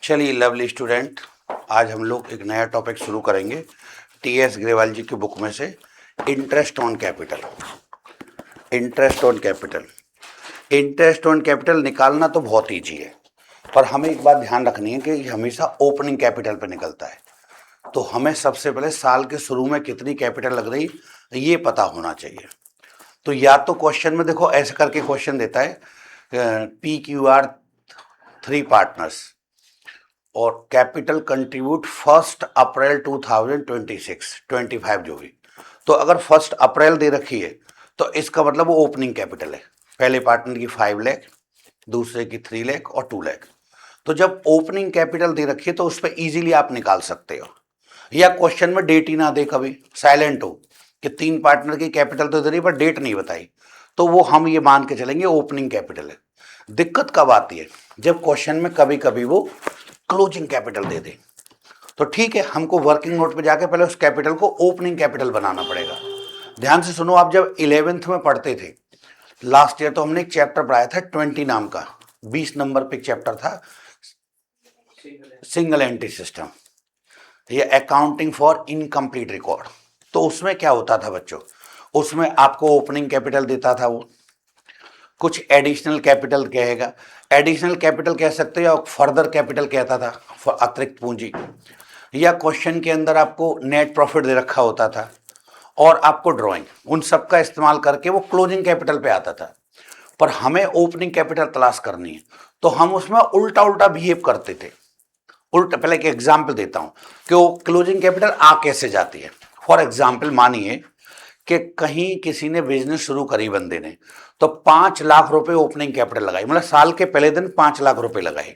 चलिए lovely student, आज हम लोग एक नया टॉपिक शुरू करेंगे टी.एस. ग्रेवाल जी की बुक में से interest on capital. Interest on capital, interest on capital निकालना तो बहुत ईजी है, पर हमें एक बात ध्यान रखनी है कि ये हमेशा ओपनिंग कैपिटल पे निकलता है। तो हमें सबसे पहले साल के शुरू में कितनी कैपिटल लग रही ये पता होना चाहिए। तो या तो क्वेश्चन में देखो ऐसे करके क्वेश्चन देता है PQR 3 पार्टनर्स और कैपिटल कंट्रीब्यूट 1 अप्रैल 2026-25 जो भी। तो अगर 1 अप्रैल दे रखी है तो इसका मतलब वो ओपनिंग कैपिटल है। पहले पार्टनर की 5 लाख, दूसरे की 3 लाख और 2 लाख। तो जब ओपनिंग कैपिटल दे रखी है तो उस पर इजीली आप निकाल सकते हो। या क्वेश्चन में डेट ही ना दे, कभी साइलेंट हो कि 3 पार्टनर की कैपिटल तो दे रही पर डेट नहीं बताई, तो वो हम ये मान के चलेंगे ओपनिंग कैपिटल है। दिक्कत कब आती है? जब क्वेश्चन में कभी कभी वो क्लोजिंग कैपिटल दे दे। तो ठीक है, हमको वर्किंग नोट पे जाके पहले उस कैपिटल को ओपनिंग कैपिटल बनाना पड़ेगा। ध्यान से सुनो, आप जब 11th में पढ़ते थे लास्ट ईयर, तो हमने एक चैप्टर पढ़ाया था 20 नाम का, 20 नंबर पे चैप्टर था सिंगल एंट्री सिस्टम या अकाउंटिंग फॉर इनकम्प्लीट रिकॉर्ड। तो उसमें क्या होता था बच्चों, उसमें आपको ओपनिंग कैपिटल देता था, वो कुछ एडिशनल कैपिटल कहेगा, एडिशनल कैपिटल कह सकते हो या फर्दर कैपिटल कहता था, अतिरिक्त पूंजी। या क्वेश्चन के अंदर आपको नेट प्रॉफिट दे रखा होता था और आपको ड्राइंग, उन सब का इस्तेमाल करके वो क्लोजिंग कैपिटल पे आता था। पर हमें ओपनिंग कैपिटल तलाश करनी है, तो हम उसमें उल्टा उल्टा बिहेव करते थे। उल्टा, पहले एक एग्जाम्पल देता हूं कि वो क्लोजिंग कैपिटल आ कैसे जाती है। फॉर एग्जाम्पल मानिए कि कहीं किसी ने बिजनेस शुरू करी बंदे ने, तो 5 लाख रुपए ओपनिंग कैपिटल लगाई, मतलब साल के पहले दिन 5 लाख रुपए लगाए,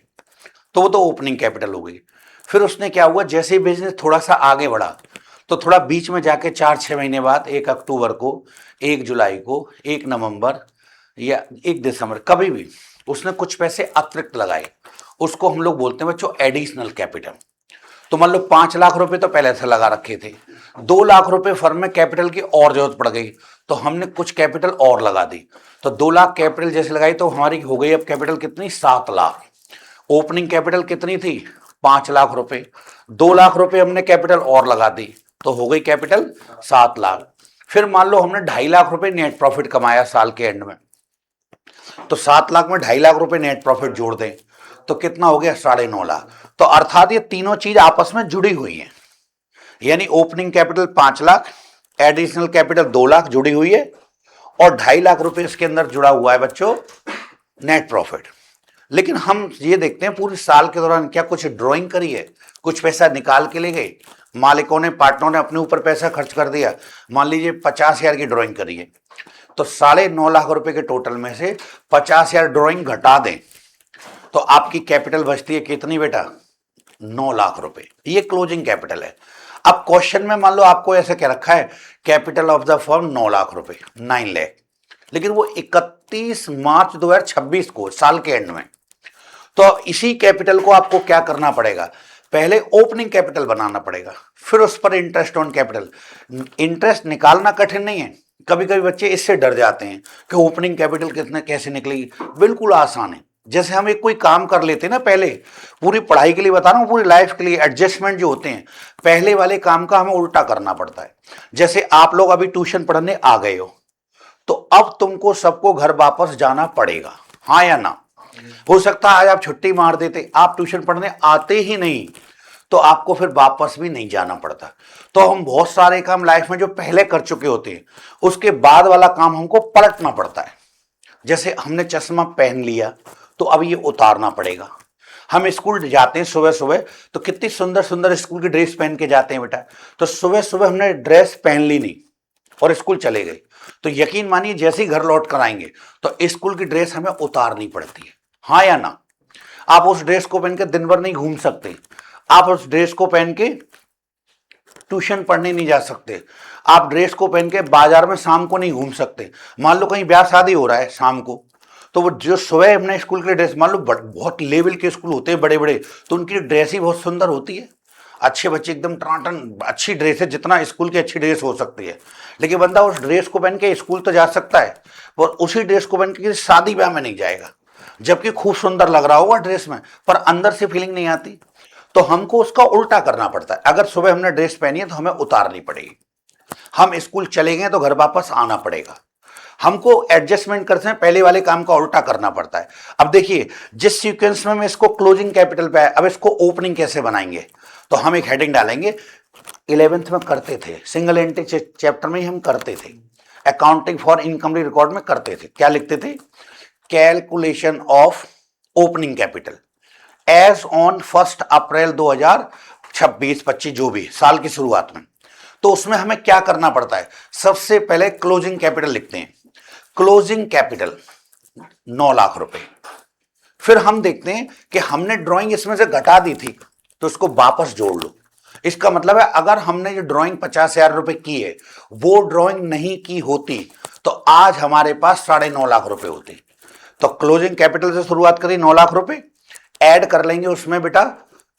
तो वो तो ओपनिंग कैपिटल हो गई। फिर उसने क्या हुआ, जैसे ही बिजनेस थोड़ा सा आगे बढ़ा तो थोड़ा बीच में जाके 4-6 महीने बाद 1 अक्टूबर को, 1 जुलाई को, 1 नवंबर या 1 दिसंबर, कभी भी उसने कुछ पैसे अतिरिक्त लगाए, उसको हम लोग बोलते हैं बच्चों एडिशनल कैपिटल। तो मान लो 5 लाख रुपए तो पहले से लगा रखे थे, 2 लाख रुपए फर्म में कैपिटल की और जरूरत पड़ गई, तो हमने कुछ कैपिटल और लगा दी। तो 2 लाख कैपिटल जैसे लगाई तो हमारी हो गई अब कैपिटल कितनी, 7 लाख। ओपनिंग कैपिटल कितनी थी, 5 लाख रुपए। 2 लाख रुपए हमने कैपिटल और लगा दी तो हो गई कैपिटल 7 लाख। फिर मान लो हमने 2.5 लाख रुपए नेट प्रॉफिट कमाया साल के एंड में, तो 7 लाख में 2.5 लाख रुपए नेट प्रॉफिट जोड़ दें तो कितना हो गया, 9.5 लाख। तो अर्थात ये तीनों चीज आपस में जुड़ी हुई हैं, यानी opening capital 5 lakh, additional capital 2 lakh जुड़ी हुई है, और 2.5 लाख रुपए इसके अंदर जुड़ा हुआ है बच्चों नेट प्रॉफिट। लेकिन हम ये देखते हैं पूरे साल के दौरान क्या कुछ ड्राइंग करी है, कुछ पैसा निकाल के ले गए, मालिकों ने, पार्टनरों ने अपने ऊपर पैसा खर्च कर दिया। मान लीजिए 50,000 की ड्राइंग करी है, तो 9.5 लाख रुपए के टोटल में से 50,000 ड्राइंग घटा दें तो आपकी कैपिटल बचती है कितनी बेटा, 9 लाख रुपए। ये क्लोजिंग कैपिटल है। अब क्वेश्चन में मान लो आपको ऐसे क्या रखा है, capital of the firm 9 lakh रुपए, 9 लाख, लेकिन वो 31 मार्च 2026 को साल के एंड में। तो इसी कैपिटल को आपको क्या करना पड़ेगा, पहले ओपनिंग कैपिटल बनाना पड़ेगा, फिर उस पर इंटरेस्ट ऑन कैपिटल। इंटरेस्ट निकालना कठिन नहीं है, कभी कभी बच्चे इससे डर जाते हैं कि ओपनिंग कैपिटल कितने कैसे निकलेगी। बिल्कुल आसान है। जैसे हम एक कोई काम कर लेते हैं ना, पहले पूरी पढ़ाई के लिए बता रहा हूं, पूरी लाइफ के लिए एडजस्टमेंट जो होते हैं, पहले वाले काम का हमें उल्टा करना पड़ता है। जैसे आप लोग अभी ट्यूशन पढ़ने आ गए हो, तो अब तुमको सबको घर वापस जाना पड़ेगा, हाँ या ना? हो सकता है आज आप छुट्टी मार देते, आप ट्यूशन पढ़ने आते ही नहीं, तो आपको फिर वापस भी नहीं जाना पड़ता। तो हम बहुत सारे काम लाइफ में जो पहले कर चुके होते हैं, उसके बाद वाला काम हमको पलटना पड़ता है। जैसे हमने चश्मा पहन लिया तो अब ये उतारना पड़ेगा। हम स्कूल जाते हैं सुबह सुबह, तो कितनी सुंदर सुंदर स्कूल की ड्रेस पहन के जाते हैं बेटा, तो सुबह सुबह हमने ड्रेस पहन ली नहीं और स्कूल चले गए, तो यकीन मानिए जैसे ही घर लौट कर आएंगे तो स्कूल की ड्रेस हमें उतारनी पड़ती है, हाँ या ना? आप उस ड्रेस को पहन के दिन भर नहीं घूम सकते, आप उस ड्रेस को पहन के ट्यूशन पढ़ने नहीं जा सकते, आप ड्रेस को पहन के बाजार में शाम को नहीं घूम सकते। मान लो कहीं ब्याह शादी हो रहा है शाम को, तो वो जो सुबह हमने स्कूल के ड्रेस, मान लो बहुत लेवल के स्कूल होते हैं बड़े बड़े, तो उनकी ड्रेस ही बहुत सुंदर होती है, अच्छे बच्चे एकदम टनाटन अच्छी ड्रेस है, जितना स्कूल की अच्छी ड्रेस हो सकती है। लेकिन बंदा उस ड्रेस को पहन के स्कूल तो जा सकता है, और उसी ड्रेस को पहन के शादी ब्याह में नहीं जाएगा। जबकि खूब सुंदर लग रहा होगा ड्रेस में, पर अंदर से फीलिंग नहीं आती। तो हमको उसका उल्टा करना पड़ता है। अगर सुबह हमने ड्रेस पहनी है तो हमें उतारनी पड़ेगी, हम स्कूल चले गए तो घर वापस आना पड़ेगा। हमको एडजस्टमेंट करते हैं, पहले वाले काम का उल्टा करना पड़ता है। अब देखिए, जिस सीक्वेंस में मैं इसको क्लोजिंग कैपिटल पे, अब इसको ओपनिंग कैसे बनाएंगे, तो हम एक हेडिंग डालेंगे। 11th में करते थे, सिंगल एंट्री चैप्टर में ही हम करते थे, अकाउंटिंग फॉर इनकम्प्लीट रिकॉर्ड में करते थे। क्या लिखते थे? Calculation of opening capital as on 1 April 2026-25, जो भी साल की शुरुआत में। तो उसमें हमें क्या करना पड़ता है? सबसे पहले क्लोजिंग कैपिटल लिखते हैं। क्लोजिंग कैपिटल 9 लाख रुपए। फिर हम देखते हैं कि हमने ड्राइंग इसमें से घटा दी थी, तो इसको वापस जोड़ लो। इसका मतलब है अगर हमने जो ड्राइंग 50,000 रुपए की है, वो ड्राइंग नहीं की होती तो आज हमारे पास 9.5 लाख रुपए होते। तो क्लोजिंग कैपिटल से शुरुआत करी, 9 लाख रुपए, ऐड कर लेंगे उसमें बेटा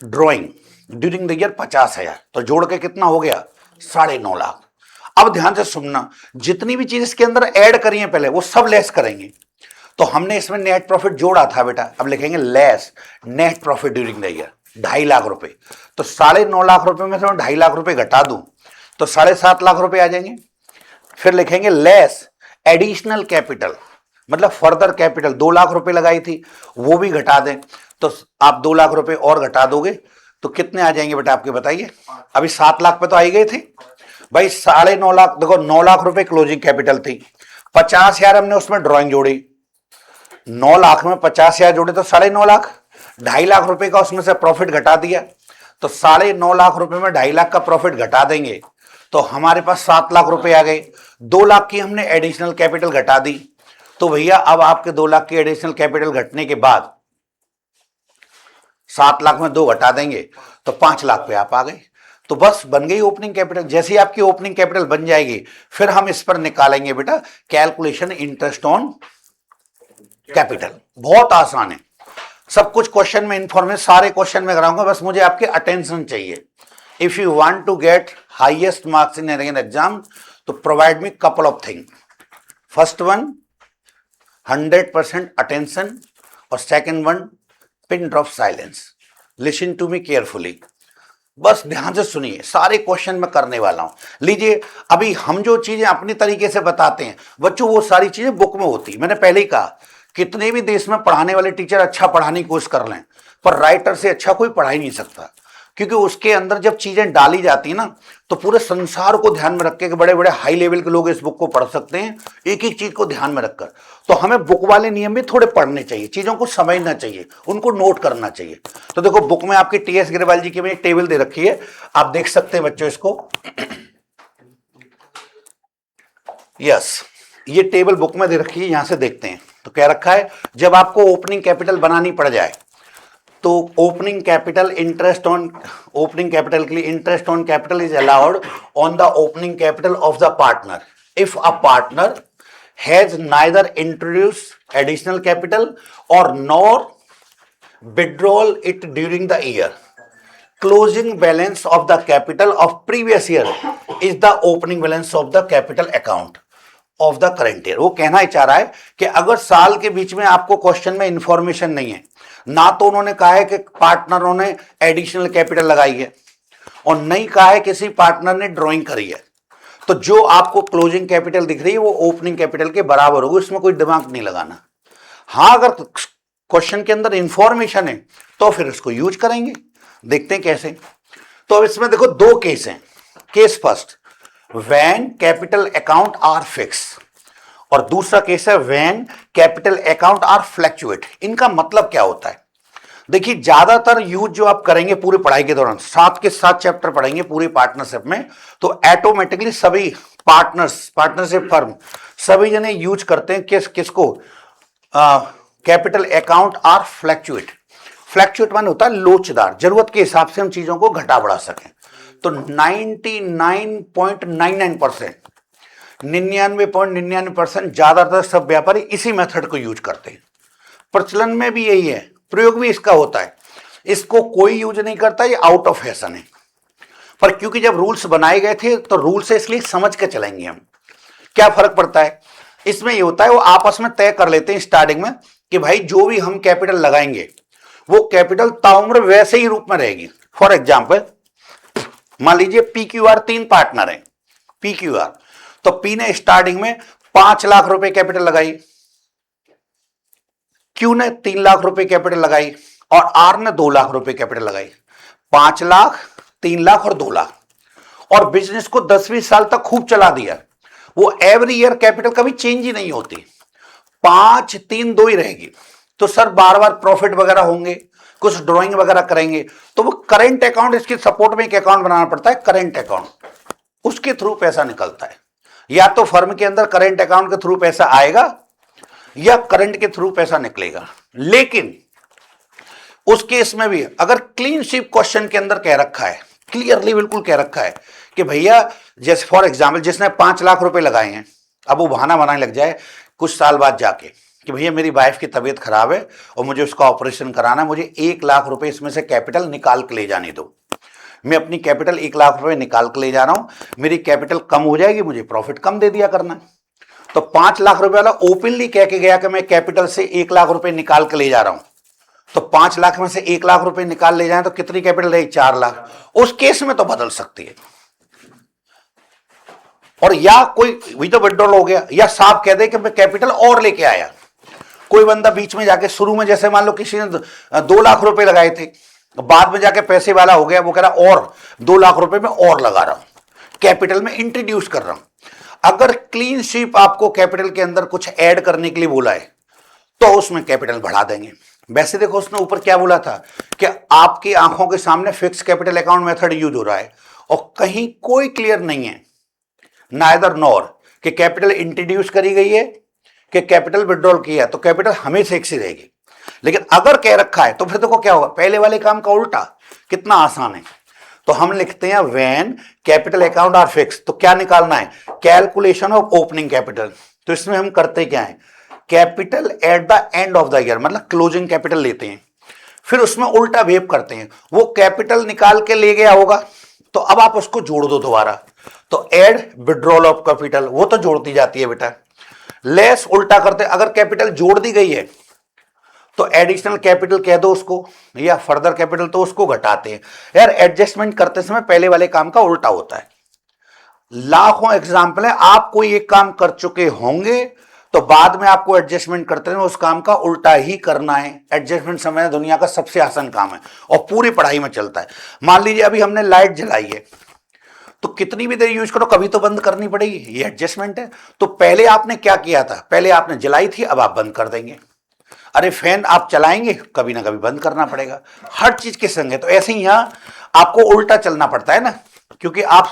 ड्राइंग ड्यूरिंग द ईयर 50,000, तो जोड़ के कितना हो गया? 9.5 लाख। अब ध्यान से सुनना, जितनी भी चीज इसके अंदर ऐड करी है पहले, वो सब लेस करेंगे। तो हमने इसमें नेट प्रॉफिट जोड़ा था बेटा, अब लिखेंगे less net profit during the year 2.5 lakh रुपए। तो 9.5 लाख रुपए में से मैं 2.5 लाख रुपए घटा दूं तो 7.5 लाख रुपए आ जाएंगे। फिर लिखेंगे लेस एडिशनल कैपिटल, मतलब फर्दर कैपिटल 2 लाख रुपए लगाई थी, वो भी घटा दें। तो आप 2 लाख रुपए और घटा दोगे तो कितने आ जाएंगे बेटा आपके बताइए? अभी 7 लाख पे तो आई गए थे भाई। 9.5 लाख, देखो 9 लाख रुपए क्लोजिंग कैपिटल थी, 50,000 हमने उसमें ड्राइंग जोड़ी, 9 लाख में 50,000 जोड़े तो 9.5 लाख। 2.5 लाख रुपए का उसमें से प्रॉफिट घटा दिया, तो 9.5 लाख रुपए में 2.5 लाख का प्रॉफिट घटा देंगे तो हमारे पास 7 लाख रुपए आ गए। 2 लाख की हमने एडिशनल कैपिटल घटा दी, तो भैया अब आपके 2 लाख की एडिशनल कैपिटल घटने के बाद 7 लाख में 2 घटा देंगे तो 5 लाख पे आप आ गए। तो बस बन गई ओपनिंग कैपिटल। जैसे ही आपकी ओपनिंग कैपिटल बन जाएगी, फिर हम इस पर निकालेंगे बेटा कैलकुलेशन इंटरेस्ट ऑन कैपिटल। बहुत आसान है, सब कुछ क्वेश्चन में इंफॉर्मेशन, सारे क्वेश्चन में कराऊंगा, बस मुझे आपके अटेंशन चाहिए। If you want to get highest marks in an exam, तो provide me couple of thing. First one 100% attention, और second one pin drop silence. Listen to me carefully, बस ध्यान से सुनिए, सारे क्वेश्चन मैं करने वाला हूं। लीजिए, अभी हम जो चीजें अपनी तरीके से बताते हैं बच्चों, वो सारी चीजें बुक में होती। मैंने पहले ही कहा, कितने भी देश में पढ़ाने वाले टीचर अच्छा पढ़ाने की कोशिश कर लें, पर राइटर से अच्छा कोई पढ़ा ही नहीं सकता, क्योंकि उसके अंदर जब चीजें डाली जाती है ना, तो पूरे संसार को ध्यान में रख के, बड़े बड़े हाई लेवल के लोग इस बुक को पढ़ सकते हैं, एक एक चीज को ध्यान में रखकर। तो हमें बुक वाले नियम भी थोड़े पढ़ने चाहिए, चीजों को समझना चाहिए, उनको नोट करना चाहिए। तो देखो, बुक में आपकी टी एस गिरवाल जी की एक टेबल दे रखी है, आप देख सकते हैं बच्चों इसको। यस, ये टेबल बुक में दे रखी है, यहां से देखते हैं। तो क्या रखा है, जब आपको ओपनिंग कैपिटल बनानी पड़ जाए तो opening capital interest on, opening capital के लिए interest on capital is allowed on the opening capital of the partner if a partner has neither introduce additional capital और nor withdrawal it during the year. Closing balance of the capital of previous year is the opening balance of the capital account of the current year. वो कहना ही चाह रहा है कि अगर साल के बीच में आपको क्वेश्चन में इंफॉर्मेशन नहीं है, ना तो उन्होंने कहा है कि पार्टनरों ने एडिशनल कैपिटल लगाई है, और नहीं कहा है किसी पार्टनर ने ड्राइंग करी है, तो जो आपको क्लोजिंग कैपिटल दिख रही है वो ओपनिंग कैपिटल के बराबर होगी, इसमें कोई दिमाग नहीं लगाना। हाँ, अगर क्वेश्चन के अंदर इंफॉर्मेशन है तो फिर इसको यूज करेंगे। देखते हैं कैसे। तो अब इसमें देखो 2 केस हैं। Case first, when capital account are fix, और दूसरा केस है when capital account are fluctuate. इनका मतलब क्या होता है? देखिए, ज्यादातर यूज जो आप करेंगे पूरी पढ़ाई के दौरान, 7 के 7 चैप्टर पढ़ेंगे पूरी पार्टनरशिप में, तो ऑटोमेटिकली सभी पार्टनरशिप फर्म सभी जने यूज करते हैं किसको? Capital account are fluctuate. Fluctuate मान होता है लोचदार, जरूरत के हिसाब से हम चीजों को घटा बढ़ा सकें। तो 99.99%, 99.99% ज्यादातर सब व्यापारी इसी मेथड को यूज करते हैं। प्रचलन में भी यही है, प्रयोग भी इसका होता है। इसको कोई यूज नहीं करता, ये आउट ऑफ फैशन है। पर क्योंकि जब रूल्स बनाए गए थे तो रूल्स से इसलिए समझ के चलेंगे हम। क्या फर्क पड़ता है इसमें? ये होता है वो आपस में तय कर लेते हैं स्टार्टिंग में कि भाई जो भी हम कैपिटल लगाएंगे वो कैपिटल ताउम्र वैसे ही रूप में रहेगी। फॉर एग्जाम्पल मान लीजिए पी क्यू आर 3 पार्टनर है, पी क्यू आर, तो पी ने स्टार्टिंग में 5 लाख रुपए कैपिटल लगाई, क्यू ने 3 लाख रुपए कैपिटल लगाई और आर ने 2 लाख रुपए कैपिटल लगाई। 5 लाख, 3 लाख और 2 लाख, और बिजनेस को 10-20 साल तक खूब चला दिया। वो एवरी ईयर कैपिटल कभी चेंज ही नहीं होती, 5, 3, 2 ही रहेगी। तो सर बार बार प्रॉफिट वगैरह होंगे, कुछ ड्राइंग वगैरह करेंगे, तो वो करेंट अकाउंट, इसके सपोर्ट में एक अकाउंट बनाना पड़ता है करेंट अकाउंट, उसके थ्रू पैसा निकलता है। या तो फर्म के अंदर करेंट अकाउंट के थ्रू पैसा आएगा या करंट के थ्रू पैसा निकलेगा। लेकिन उस केस में भी अगर क्लीन स्वीप क्वेश्चन के अंदर कह रखा है, क्लियरली बिल्कुल कह रखा है कि भैया जैसे फॉर एग्जाम्पल जिसने 5 लाख रुपए लगाए हैं, अब वो बहाना बनाने लग जाए कुछ साल बाद जाके कि भैया मेरी वाइफ की तबीयत खराब है और मुझे उसका ऑपरेशन कराना है, मुझे 1 लाख रुपए इसमें से कैपिटल निकाल के ले जाने दो, मैं अपनी कैपिटल 1 लाख रुपए निकाल के ले जा रहा हूं, मेरी कैपिटल कम हो जाएगी, मुझे प्रॉफिट कम दे दिया करना। तो 5 लाख रुपए वाला ओपनली कह के गया कि मैं कैपिटल से 1 लाख रुपए निकाल के ले जा रहा हूं, तो 5 लाख में से 1 लाख रुपए निकाल ले जाए तो कितनी कैपिटल रहेगी? 4 लाख। उस केस में तो बदल सकती है। और या कोई भी तो विड्रॉल हो गया, या साफ कह दे कि मैं कैपिटल और लेके आया, कोई बंदा बीच में जाके शुरू में जैसे मान लो किसी ने 2 लाख रुपए लगाए थे, बाद में जाके पैसे वाला हो गया, वो कह रहा और 2 लाख रुपए में और लगा रहा हूं, कैपिटल में इंट्रोड्यूस कर रहा हूं। अगर क्लीन स्वीप आपको कैपिटल के अंदर कुछ ऐड करने के लिए बोला है तो उसमें कैपिटल बढ़ा देंगे। वैसे देखो उसने ऊपर क्या बोला था कि आपकी आंखों के सामने fix capital account method use हो रहा है और कहीं कोई क्लियर नहीं है, नाइदर नॉर, कि कैपिटल इंट्रोड्यूस करी गई है कि कैपिटल विड्रॉल किया, तो कैपिटल हमेशा एक सी रहेगी। लेकिन अगर कह रखा है तो फिर देखो क्या होगा, पहले वाले काम का उल्टा, कितना आसान है। तो हम लिखते हैं when capital account are fix, तो क्या निकालना है? Calculation of opening capital. तो इसमें हम करते क्या है, capital at the end of the year, मतलब क्लोजिंग कैपिटल लेते हैं, फिर उसमें उल्टा वेव करते हैं। वो कैपिटल निकाल के ले गया होगा तो अब आप उसको जोड़ दो दोबारा, तो एड विड्रॉल ऑफ कैपिटल, वो तो जोड़ती जाती है बेटा। लेस उल्टा करते, अगर कैपिटल जोड़ दी गई है तो एडिशनल कैपिटल कह दो उसको, या फर्दर कैपिटल तो उसको घटाते हैं। यार एडजस्टमेंट करते समय पहले वाले काम का उल्टा होता है। लाखों एग्जाम्पल है, आप कोई एक काम कर चुके होंगे तो बाद में आपको एडजस्टमेंट करते हैं उस काम का उल्टा ही करना है। एडजस्टमेंट समय दुनिया का सबसे आसान काम है और पूरी पढ़ाई में चलता है। मान लीजिए अभी हमने लाइट जलाई है तो कितनी भी देर यूज करो कभी तो बंद करनी पड़ेगी, ये एडजस्टमेंट है। तो पहले आपने क्या किया था, पहले आपने जलाई थी, अब आप बंद कर देंगे। अरे फैन आप चलाएंगे, कभी ना कभी बंद करना पड़ेगा, हर चीज के संग है। तो ऐसे ही यहां आपको उल्टा चलना पड़ता है ना, क्योंकि आप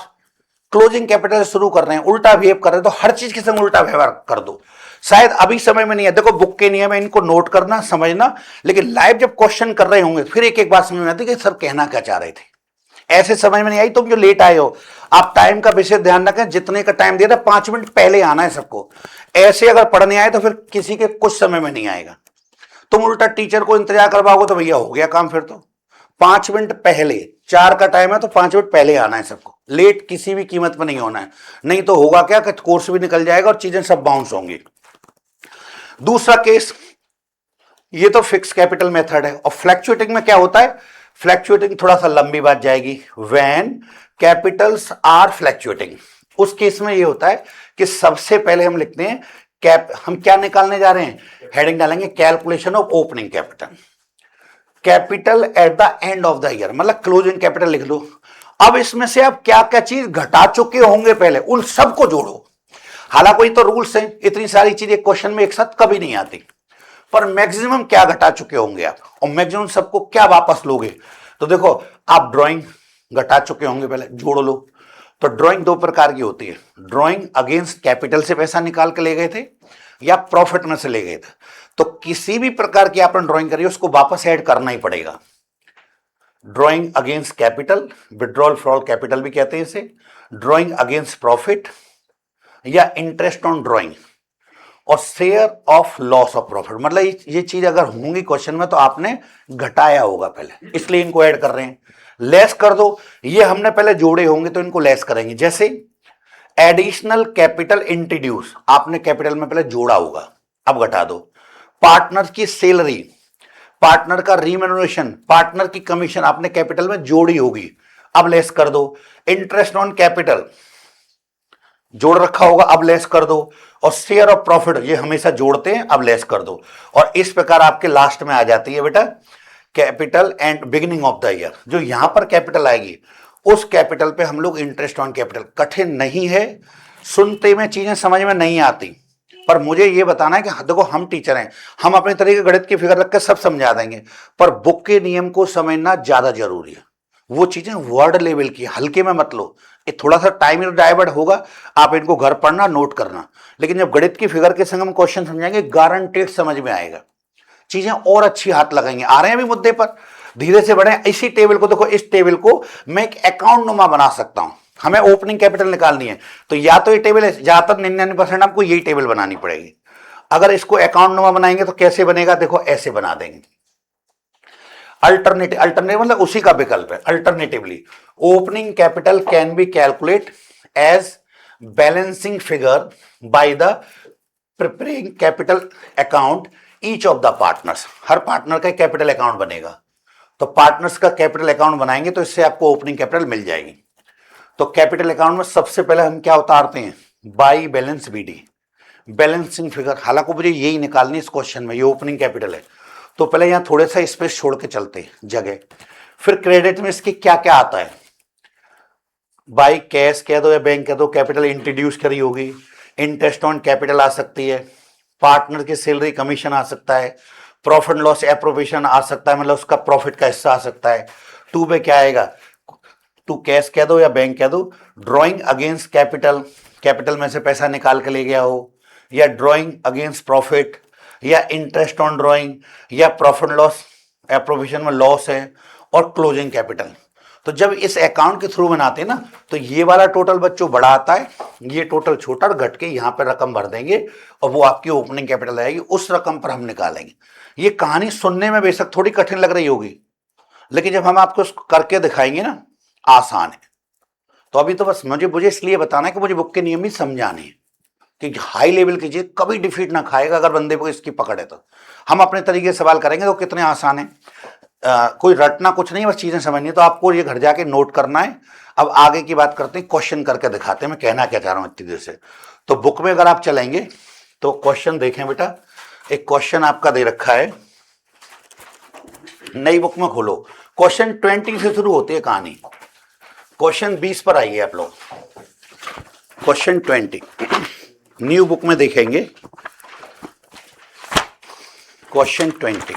क्लोजिंग कैपिटल से शुरू कर रहे हैं, उल्टा बिहेव कर रहे हैं, तो हर चीज के संग उल्टा व्यवहार कर दो। शायद अभी समय में नहीं है, देखो बुक के नियम है, इनको नोट करना समझना, लेकिन लाइव जब क्वेश्चन कर रहे होंगे फिर एक एक बात समझ में आती है कि सर कहना क्या चाह रहे थे। ऐसे समझ में नहीं आई, तुम जो लेट आए हो, आप टाइम का विशेष ध्यान रखें, जितने का टाइम दिया था 5 मिनट पहले आना है सबको। ऐसे अगर पढ़ने आए तो फिर किसी के कुछ समय में नहीं आएगा, तुम उल्टा टीचर को इंतजार करवाओगे तो भैया हो गया काम। फिर तो 5 मिनट पहले, 4 का टाइम है तो 5 मिनट पहले आना है सबको, लेट किसी भी कीमत पर नहीं होना है, नहीं तो होगा क्या कि कोर्स भी निकल जाएगा और चीजें सब बाउंस होंगी। दूसरा केस, ये तो फिक्स कैपिटल मेथड है। और फ्लैक्चुएटिंग में क्या होता है, फ्लैक्चुएटिंग थोड़ा सा लंबी बात जाएगी। व्हेन कैपिटल्स आर फ्लैक्चुएटिंग, उस केस में ये होता है कि सबसे पहले हम लिखते हैं हम क्या निकालने जा रहे हैं, हेडिंग डालेंगे calculation of opening capital, capital at the end of the year, मतलब क्लोजिंग कैपिटल लिख लो। अब इसमें से आप क्या क्या चीज घटा चुके होंगे पहले, उन सबको जोड़ो। हालांकि कोई तो रूल्स हैं, इतनी सारी चीजें क्वेश्चन में एक साथ कभी नहीं आती, पर मैक्सिमम क्या घटा चुके होंगे आप, और मैक्सिमम सबको क्या वापस लोगे। तो देखो आप ड्राइंग घटा चुके होंगे, पहले जोड़ लो। तो ड्राइंग 2 प्रकार की होती है, ड्राइंग अगेंस्ट कैपिटल से पैसा निकाल के ले गए थे या प्रॉफिट में से ले गए थे। तो किसी भी प्रकार की आपने ड्राइंग करी उसको वापस ऐड करना ही पड़ेगा। Drawing against capital, withdrawal from capital भी कहते हैं इसे, ड्राइंग अगेंस्ट प्रॉफिट या इंटरेस्ट ऑन ड्राइंग, और share of loss of profit. मतलब ये चीज अगर होंगी क्वेश्चन में तो आपने घटाया होगा पहले, इसलिए इनको ऐड कर रहे हैं। लेस कर दो, ये हमने पहले जोड़े होंगे तो इनको लेस करेंगे। जैसे एडिशनल कैपिटल इंट्रोड्यूस, आपने कैपिटल में पहले जोड़ा होगा, अब घटा दो। पार्टनर की सैलरी, पार्टनर का रीम्यूनरेशन, पार्टनर की कमीशन आपने कैपिटल में जोड़ी होगी, अब लेस कर दो। इंटरेस्ट ऑन कैपिटल जोड़ रखा होगा, अब लेस कर दो। और शेयर ऑफ प्रॉफिट ये हमेशा जोड़ते हैं, अब लेस कर दो। और इस प्रकार आपके लास्ट में आ जाती है बेटा capital and beginning of the year. जो यहां पर कैपिटल आएगी उस कैपिटल पे हम लोग इंटरेस्ट ऑन कैपिटल, कठिन नहीं है, सुनते में चीजें समझ में नहीं आती, पर मुझे ये बताना है कि देखो हम टीचर हैं, हम अपने तरीके गणित की फिगर रख कर सब समझा देंगे, पर बुक के नियम को समझना ज्यादा जरूरी है। वो चीजें वर्ड लेवल की, हल्के में मत लो, ये थोड़ा सा टाइम डाइवर्ट होगा, आप इनको घर पढ़ना, नोट करना, लेकिन जब गणित की फिगर के संग हम क्वेश्चन समझाएंगे गारंटेड समझ में आएगा, चीजें और अच्छी हाथ लगाएंगे। आ रहे हैं अभी मुद्दे पर, धीरे से बढ़े। इसी टेबल को देखो, इस टेबल को मैं एक अकाउंट नुमा बना सकता हूं। हमें ओपनिंग कैपिटल निकालनी है तो या तो ये टेबल है, ज्यादातर 99% आपको यही टेबल बनानी पड़ेगी। अगर इसको अकाउंट नुमा बनाएंगे तो कैसे बनेगा, देखो ऐसे बना देंगे। अल्टरनेटिव, अल्टरनेटिव मतलब उसी का विकल्प है। Alternatively opening capital can be calculate as balancing figure by the preparing capital account each of the partners. हर पार्टनर का कैपिटल अकाउंट बनेगा, तो पार्टनर्स का कैपिटल अकाउंट बनाएंगे तो इससे आपको ओपनिंग कैपिटल मिल जाएगी। तो कैपिटल अकाउंट में सबसे पहले हम क्या उतारते हैं, by balance BD, balancing figure. हालांकि मुझे यही निकालनी इस क्वेश्चन में, ये ओपनिंग कैपिटल है, तो पहले यहां थोड़ा सा स्पेस छोड़ के चलते हैं जगह। फिर क्रेडिट में इसके क्या क्या आता है, बाई कैश कह दो या बैंक कह दो, कैपिटल इंट्रोड्यूस करी होगी, इंटरेस्ट ऑन कैपिटल आ सकती है, पार्टनर की सैलरी कमीशन आ सकता है, प्रॉफिट लॉस एप्रोप्रिएशन आ सकता है, मतलब उसका प्रॉफिट का हिस्सा आ सकता है। टू पे क्या आएगा, टू कैश कह दो या बैंक कह दो, ड्रॉइंग अगेंस्ट कैपिटल, कैपिटल में से पैसा निकाल के ले गया हो, या ड्रॉइंग अगेंस्ट प्रॉफिट, या इंटरेस्ट ऑन ड्रॉइंग, या प्रॉफिट लॉस एप्रोप्रिएशन में लॉस है, और क्लोजिंग कैपिटल। तो जब इस अकाउंट के थ्रू बनाते हैं ना, तो ये वाला टोटल बच्चों बड़ा आता है, ये टोटल छोटा, घट के यहां पर रकम भर देंगे और वो आपकी ओपनिंग कैपिटल आएगी, उस रकम पर हम निकालेंगे। ये कहानी सुनने में बेशक थोड़ी कठिन लग रही होगी, लेकिन जब हम आपको करके दिखाएंगे ना, आसान है। तो अभी तो बस मुझे इसलिए बताना है कि मुझे बुक के नियम ही समझाने हैं कि हाई लेवल की चीज कभी डिफीट ना खाएगा अगर बंदे को इसकी पकड़ है। तो हम अपने तरीके से सवाल करेंगे तो कितने आसान है, कोई रटना कुछ नहीं, बस चीजें समझनी। तो आपको ये घर जाके नोट करना है। अब आगे की बात करते हैं, क्वेश्चन करके दिखाते हैं मैं कहना क्या चाह रहा हूं इतनी देर से। तो बुक में अगर आप चलेंगे तो क्वेश्चन देखें बेटा, एक क्वेश्चन आपका दे रखा है, नई बुक में खोलो, क्वेश्चन 20 से शुरू होती है कहानी, क्वेश्चन 20 पर आइए आप लोग। क्वेश्चन 20 न्यू बुक में देखेंगे, क्वेश्चन 20।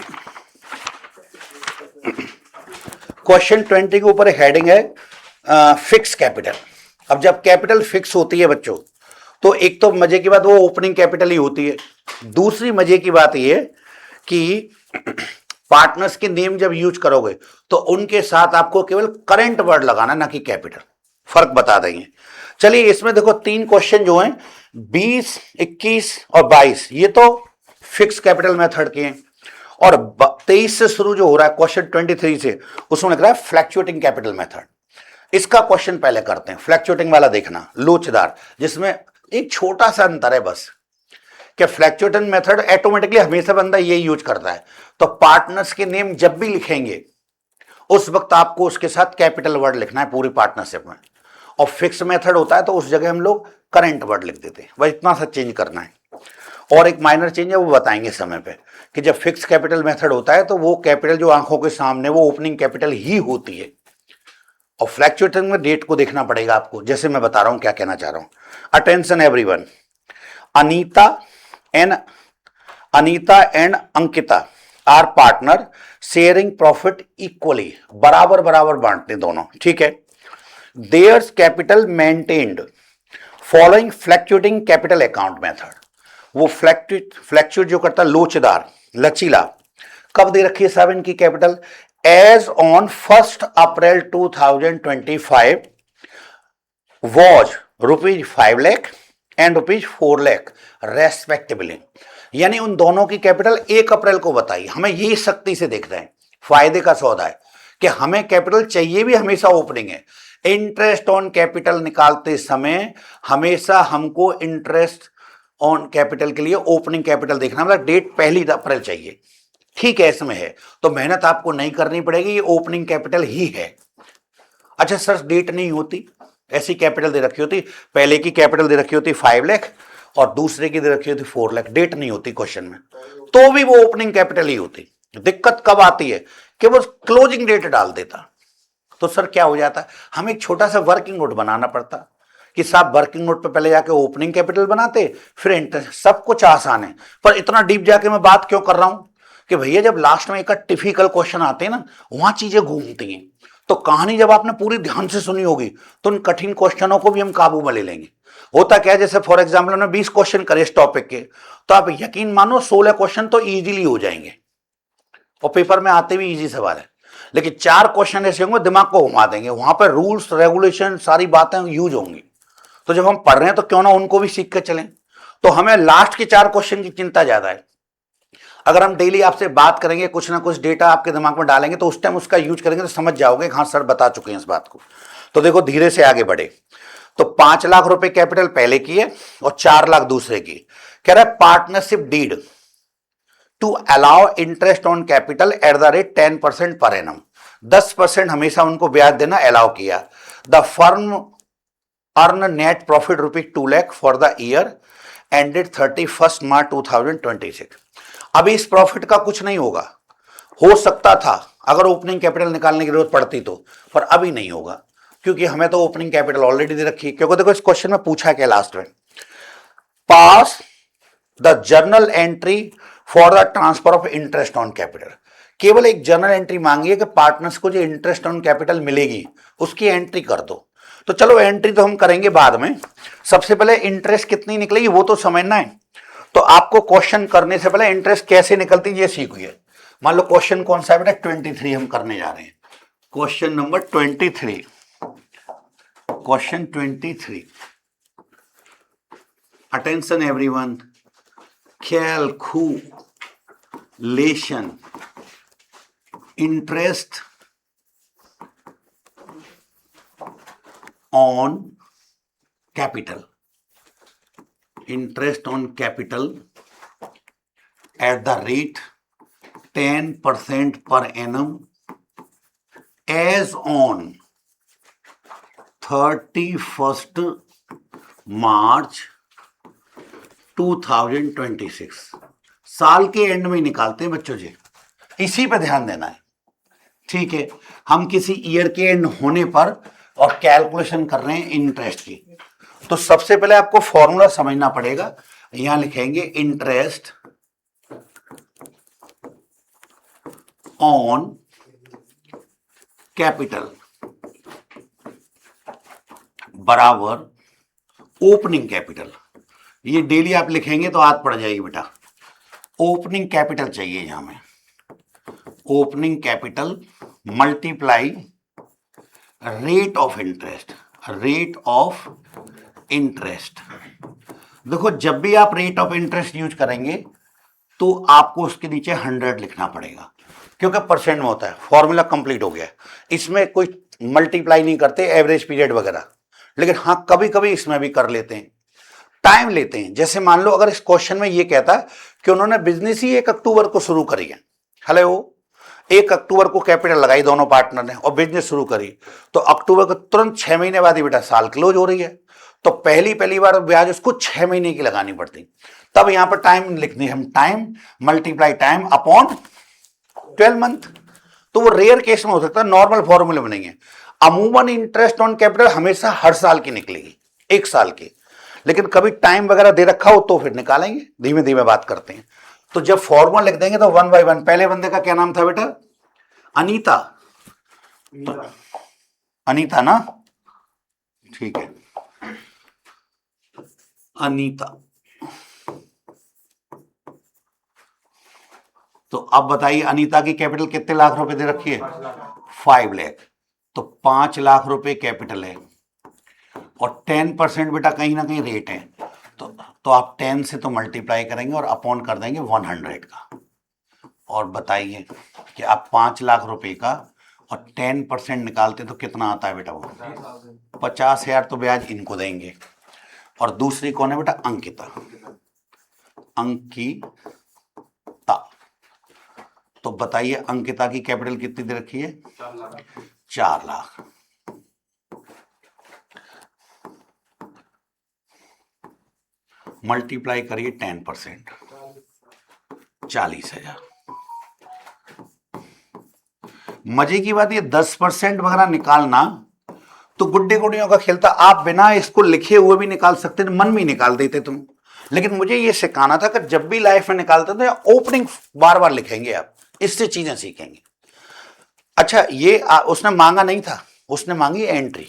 क्वेश्चन 20 के ऊपर हेडिंग है फिक्स कैपिटल। अब जब कैपिटल फिक्स होती है बच्चों, तो एक तो मजे की बात वो ओपनिंग कैपिटल ही होती है, दूसरी मजे की बात ये कि पार्टनर्स के नेम जब यूज करोगे तो उनके साथ आपको केवल करंट वर्ड लगाना, ना कि कैपिटल। फर्क बता देंगे। चलिए इसमें देखो 3 क्वेश्चन जो हैं 20, 21 और 22, ये तो फिक्स कैपिटल मेथड के हैं, और 23 से शुरू जो हो रहा है क्वेश्चन 23 से, उसमें लिख रहा है फ्लैक्चुएटिंग कैपिटल मेथड। इसका क्वेश्चन पहले करते हैं, फ्लैक्चुएटिंग वाला देखना, लोचदार, जिसमें एक छोटा सा अंतर है बस, कि फ्लैक्चुएटिंग मेथड ऑटोमेटिकली हमेशा बंदा ये यूज करता है। तो पार्टनर्स के नेम जब भी लिखेंगे उस वक्त आपको उसके साथ कैपिटल वर्ड लिखना है पूरी पार्टनरशिप में, और फिक्स मेथड होता है तो उस जगह हम लोग करंट वर्ड लिख देते हैं, बस इतना सा चेंज करना है। और एक माइनर चेंज है वो बताएंगे समय पे, कि जब फिक्स कैपिटल मेथड होता है तो वो कैपिटल जो आंखों के सामने वो ओपनिंग कैपिटल ही होती है, और फ्लैक्चुएटिंग में डेट को देखना पड़ेगा आपको, जैसे मैं बता रहा हूं क्या कहना चाह रहा हूं। Attention everyone, Anita and Ankita are partner sharing profit equally, बराबर बराबर बांटते दोनों, ठीक है। Theirs capital maintained following fluctuating capital account method. वो फ्लैक्चुएट जो करता है लोचदार, लचीला, कब दे रखी है साहब इनकी capital, as on 1 April 2025 was ₹5 lakh and ₹4 lakh respectively. यानी उन दोनों की कैपिटल 1 अप्रैल को बताई। हमें ये सख्ती से देखना है, फायदे का सौदा है कि हमें कैपिटल चाहिए भी हमेशा ओपनिंग है। इंटरेस्ट ऑन कैपिटल निकालते समय हमेशा हमको इंटरेस्ट ऑन कैपिटल के लिए ओपनिंग कैपिटल देखना, मतलब डेट 1 अप्रैल चाहिए, ठीक है, इसमें है तो मेहनत आपको नहीं करनी पड़ेगी, ये ओपनिंग कैपिटल ही है। अच्छा सर डेट नहीं होती, ऐसी कैपिटल दे रखी होती, पहले की कैपिटल दे रखी होती 5 लाख और दूसरे की दे रखी होती 4 लाख, डेट नहीं होती क्वेश्चन में, तो भी वो ओपनिंग कैपिटल ही होती। दिक्कत कब आती है कि वो क्लोजिंग डेट डाल देता, तो सर क्या हो जाता, हमें एक छोटा सा वर्किंग नोट बनाना पड़ता कि साहब वर्किंग नोट पे पहले जाके ओपनिंग कैपिटल बनाते फिर इंटरेस्ट, सब कुछ आसान है। पर इतना डीप जाके मैं बात क्यों कर रहा हूं कि भैया जब लास्ट में एक टिपिकल क्वेश्चन आते हैं ना, वहां चीजें घूमती हैं। तो कहानी जब आपने पूरी ध्यान से सुनी होगी तो उन कठिन क्वेश्चनों को भी हम काबू में ले लेंगे। होता क्या है, जैसे फॉर एग्जाम्पल हमने 20 क्वेश्चन करे इस टॉपिक के, तो आप यकीन मानो 16 क्वेश्चन तो इजीली हो जाएंगे और पेपर में आते भी इजी सवाल है, लेकिन 4 क्वेश्चन ऐसे होंगे दिमाग को घुमा देंगे, वहां पर रूल्स रेगुलेशन सारी बातें यूज होंगी। तो जब हम पढ़ रहे हैं तो क्यों ना उनको भी सीख कर चलें। तो हमें लास्ट के 4 क्वेश्चन की चिंता ज्यादा है। अगर हम डेली आपसे बात करेंगे, कुछ ना कुछ डेटा आपके दिमाग में डालेंगे, तो उस टाइम उसका यूज करेंगे तो समझ जाओगे हाँ सर बता चुके हैं इस बात को। तो देखो धीरे से आगे बढ़े। तो 5 लाख रुपए कैपिटल पहले की है और 4 लाख दूसरे की। कह रहा है partnership deed to allow interest on capital at the rate 10% per annum, 10% हमेशा उनको ब्याज देना अलाउ किया। The firm earn net profit ₹2 lakh for the year ended 31 मार्च 2026। अभी इस प्रॉफिट का कुछ नहीं होगा, हो सकता था अगर ओपनिंग कैपिटल निकालने की जरूरत पड़ती तो, पर अभी नहीं होगा क्योंकि हमें तो ओपनिंग कैपिटल ऑलरेडी दे रखी है। क्योंकि देखो इस क्वेश्चन में पूछा क्या लास्ट में, pass the journal entry for the transfer of interest on capital, केवल एक जर्नल एंट्री मांगी है कि पार्टनर्स को जो इंटरेस्ट ऑन कैपिटल मिलेगी उसकी एंट्री कर दो। तो चलो एंट्री तो हम करेंगे बाद में, सबसे पहले इंटरेस्ट कितनी निकलेगी वो तो समझना है। तो आपको क्वेश्चन करने से पहले इंटरेस्ट कैसे निकलती है ये सीखिए। मान लो क्वेश्चन कौन सा है बेटा, 23 हम करने जा रहे हैं, question number 23, question 23। Attention everyone, calculation interest on capital, interest on capital at the rate 10% per annum as on 31st March 2026। साल के एंड में निकालते हैं बच्चों जी, इसी पे ध्यान देना है, ठीक है। हम किसी ईयर के एंड होने पर और कैलकुलेशन कर रहे हैं इंटरेस्ट की। तो सबसे पहले आपको फॉर्मूला समझना पड़ेगा, यहां लिखेंगे इंटरेस्ट ऑन कैपिटल बराबर ओपनिंग कैपिटल। ये डेली आप लिखेंगे तो आदत पड़ जाएगी बेटा। ओपनिंग कैपिटल चाहिए यहां में, opening capital multiply rate of interest, rate of interest. देखो जब भी आप रेट ऑफ इंटरेस्ट यूज करेंगे तो आपको उसके नीचे 100 लिखना पड़ेगा क्योंकि परसेंट में होता है। फॉर्मूला कंप्लीट हो गया, इसमें कोई मल्टीप्लाई नहीं करते एवरेज पीरियड वगैरह, लेकिन हाँ कभी कभी इसमें भी कर लेते हैं, टाइम लेते हैं। जैसे मान लो अगर इस क्वेश्चन में ये कहता है कि उन्होंने बिजनेस ही 1 अक्टूबर को शुरू करी है, हेलो 1 अक्टूबर को कैपिटल लगाई दोनों पार्टनर ने और बिजनेस शुरू करी, तो अक्टूबर को तुरंत 6 महीने बाद ही बेटा साल क्लोज हो रही है, तो पहली बार ब्याज उसको 6 महीने की लगानी पड़ती। तब यहां पर टाइम लिखनी है हम, time multiply time upon 12 month. तो वो रेयर केस में हो सकता है, नॉर्मल फॉर्मूले में नहीं है। अमूमन इंटरेस्ट ऑन कैपिटल हमेशा हर साल की निकलेगी, 1 साल की, लेकिन कभी टाइम वगैरह दे रखा हो तो फिर निकालेंगे, धीमे धीमे बात करते हैं। तो जब फॉर्मूला लिख देंगे तो 1 बाय 1। पहले बंदे का क्या नाम था बेटा, अनीता, तो अनीता ना, ठीक है अनीता। तो अब बताइए अनीता की कैपिटल कितने लाख रुपए दे रखी है, 5 लाख। तो 5 लाख रुपए कैपिटल है और 10% बेटा कहीं ना कहीं रेट है, तो आप 10 से तो मल्टीप्लाई करेंगे और अपॉन कर देंगे 100 का। और बताइए कि आप 5 लाख रुपए का और 10% निकालते तो कितना आता है बेटा, वो 50,000 तो ब्याज इनको देंगे। और दूसरी कौन है बेटा, अंकिता। अंकिता। तो बताइए अंकिता की कैपिटल कितनी दे रखी है? 4 लाख। मल्टीप्लाई करिए 10%, 40,000। मजे की बात ये 10% वगैरह निकालना तो गुड्डे गुड़ियों का खेल था। आप बिना इसको लिखे हुए भी निकाल सकते थे, मन में निकाल देते तुम। लेकिन मुझे ये सिखाना था कि जब भी लाइफ में निकालते थे ओपनिंग बार बार लिखेंगे, आप इससे चीजें सीखेंगे। अच्छा ये उसने मांगा नहीं था, उसने मांगी एंट्री।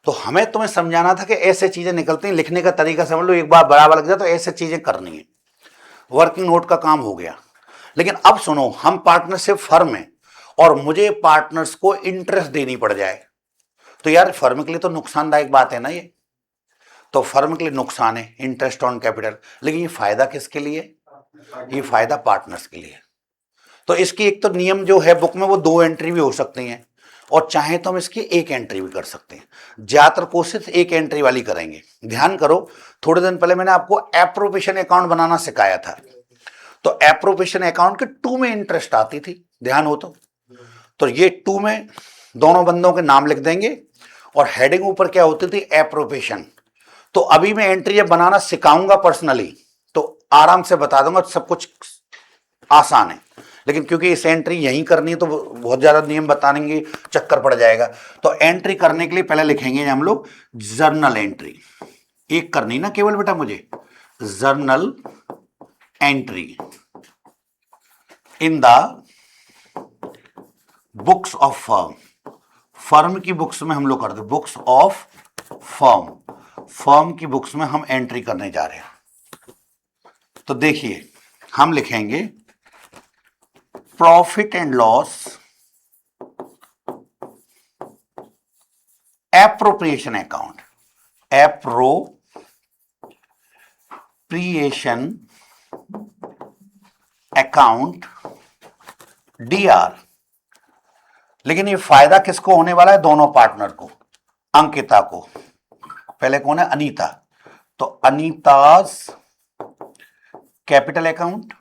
तो हमें तुम्हें समझाना था कि ऐसे चीजें निकलती हैं, लिखने का तरीका समझ लो, एक बार बराबर लग जाए तो ऐसे चीजें करनी है। वर्किंग नोट का काम हो गया। लेकिन अब सुनो, हम पार्टनरशिप फर्म है और मुझे पार्टनर्स को इंटरेस्ट देनी पड़ जाए तो यार फर्म के लिए तो नुकसानदायक बात है ना ये। तो फर्म के लिए नुकसान है इंटरेस्ट ऑन कैपिटल, लेकिन ये फायदा किसके लिए? ये फायदा पार्टनर्स के लिए। तो इसकी एक तो नियम जो है बुक में वो 2 एंट्री भी हो सकती हैं और चाहे तो हम इसकी 1 एंट्री भी कर सकते हैं। ज्यादातर कोशिश 1 एंट्री वाली करेंगे। ध्यान करो, थोड़े दिन पहले मैंने आपको एप्रोप्रिएशन अकाउंट बनाना सिखाया था। तो एप्रोप्रिएशन अकाउंट के 2 में इंटरेस्ट आती थी, ध्यान हो तो ये 2 में दोनों बंदों के नाम लिख देंगे और हेडिंग ऊपर क्या होती थी? एप्रोप्रिएशन। तो अभी मैं एंट्री जब बनाना सिखाऊंगा पर्सनली तो आराम से बता दूंगा, सब कुछ आसान है। लेकिन क्योंकि इस एंट्री यहीं करनी है तो बहुत ज्यादा नियम बतानेंगे, चक्कर पड़ जाएगा। तो एंट्री करने के लिए पहले लिखेंगे हम लोग जर्नल एंट्री। एक करनी ना केवल बेटा मुझे, journal entry in the books of firm. Firm की बुक्स में हम लोग करते, बुक्स ऑफ फर्म, फर्म की बुक्स में हम एंट्री करने जा रहे हैं। तो देखिए हम लिखेंगे profit and loss appropriation account, appropriation account DR। लेकिन ये फायदा किसको होने वाला है? दोनों पार्टनर को, अंकिता को। पहले कौन है? अनीता। तो अनीताज कैपिटल अकाउंट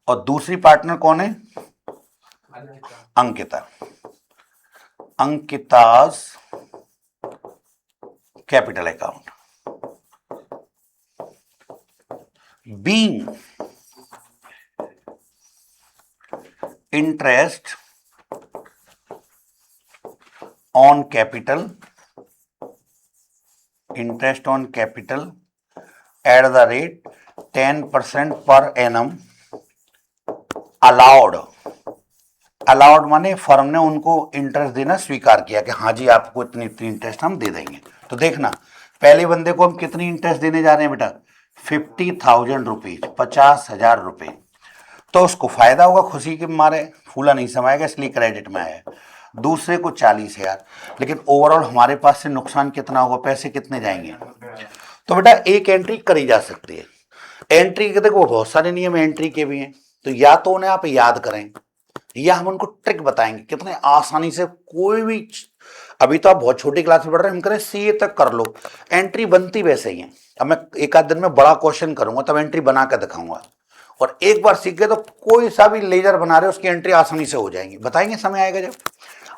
और दूसरी पार्टनर कौन है? Ankita. Ankita's capital account being interest on capital, interest on capital at the rate 10% per annum allowed. Allowed माने फर्म ने उनको इंटरेस्ट देना स्वीकार किया कि हाँ जी आपको इतनी इतनी इंटरेस्ट हम दे देंगे। तो देखना पहले बंदे को हम कितनी इंटरेस्ट देने जा रहे हैं बेटा? 50,000 रुपीज, 50,000 रुपए। तो उसको फायदा होगा, खुशी के मारे फूला नहीं समाएगा, इसलिए क्रेडिट में आया। दूसरे को 40,000। लेकिन ओवरऑल हमारे पास से नुकसान कितना होगा? पैसे कितने जाएंगे? तो बेटा 1 एंट्री करी जा सकती है। एंट्री के देखो बहुत सारे नियम एंट्री के भी हैं, तो या तो उन्हें आप याद करें या हम उनको ट्रिक बताएंगे कितने आसानी से कोई भी। अभी तो आप बहुत छोटी क्लास में पढ़ रहे हैं, हम करें CA तक कर लो, एंट्री बनती वैसे ही है। अब मैं एक आध दिन में बड़ा क्वेश्चन करूंगा तब एंट्री बना कर दिखाऊंगा, और एक बार सीख गए तो कोई सा भी लेजर बना रहे उसकी एंट्री आसानी से हो जाएंगी। बताएंगे समय आएगा जब,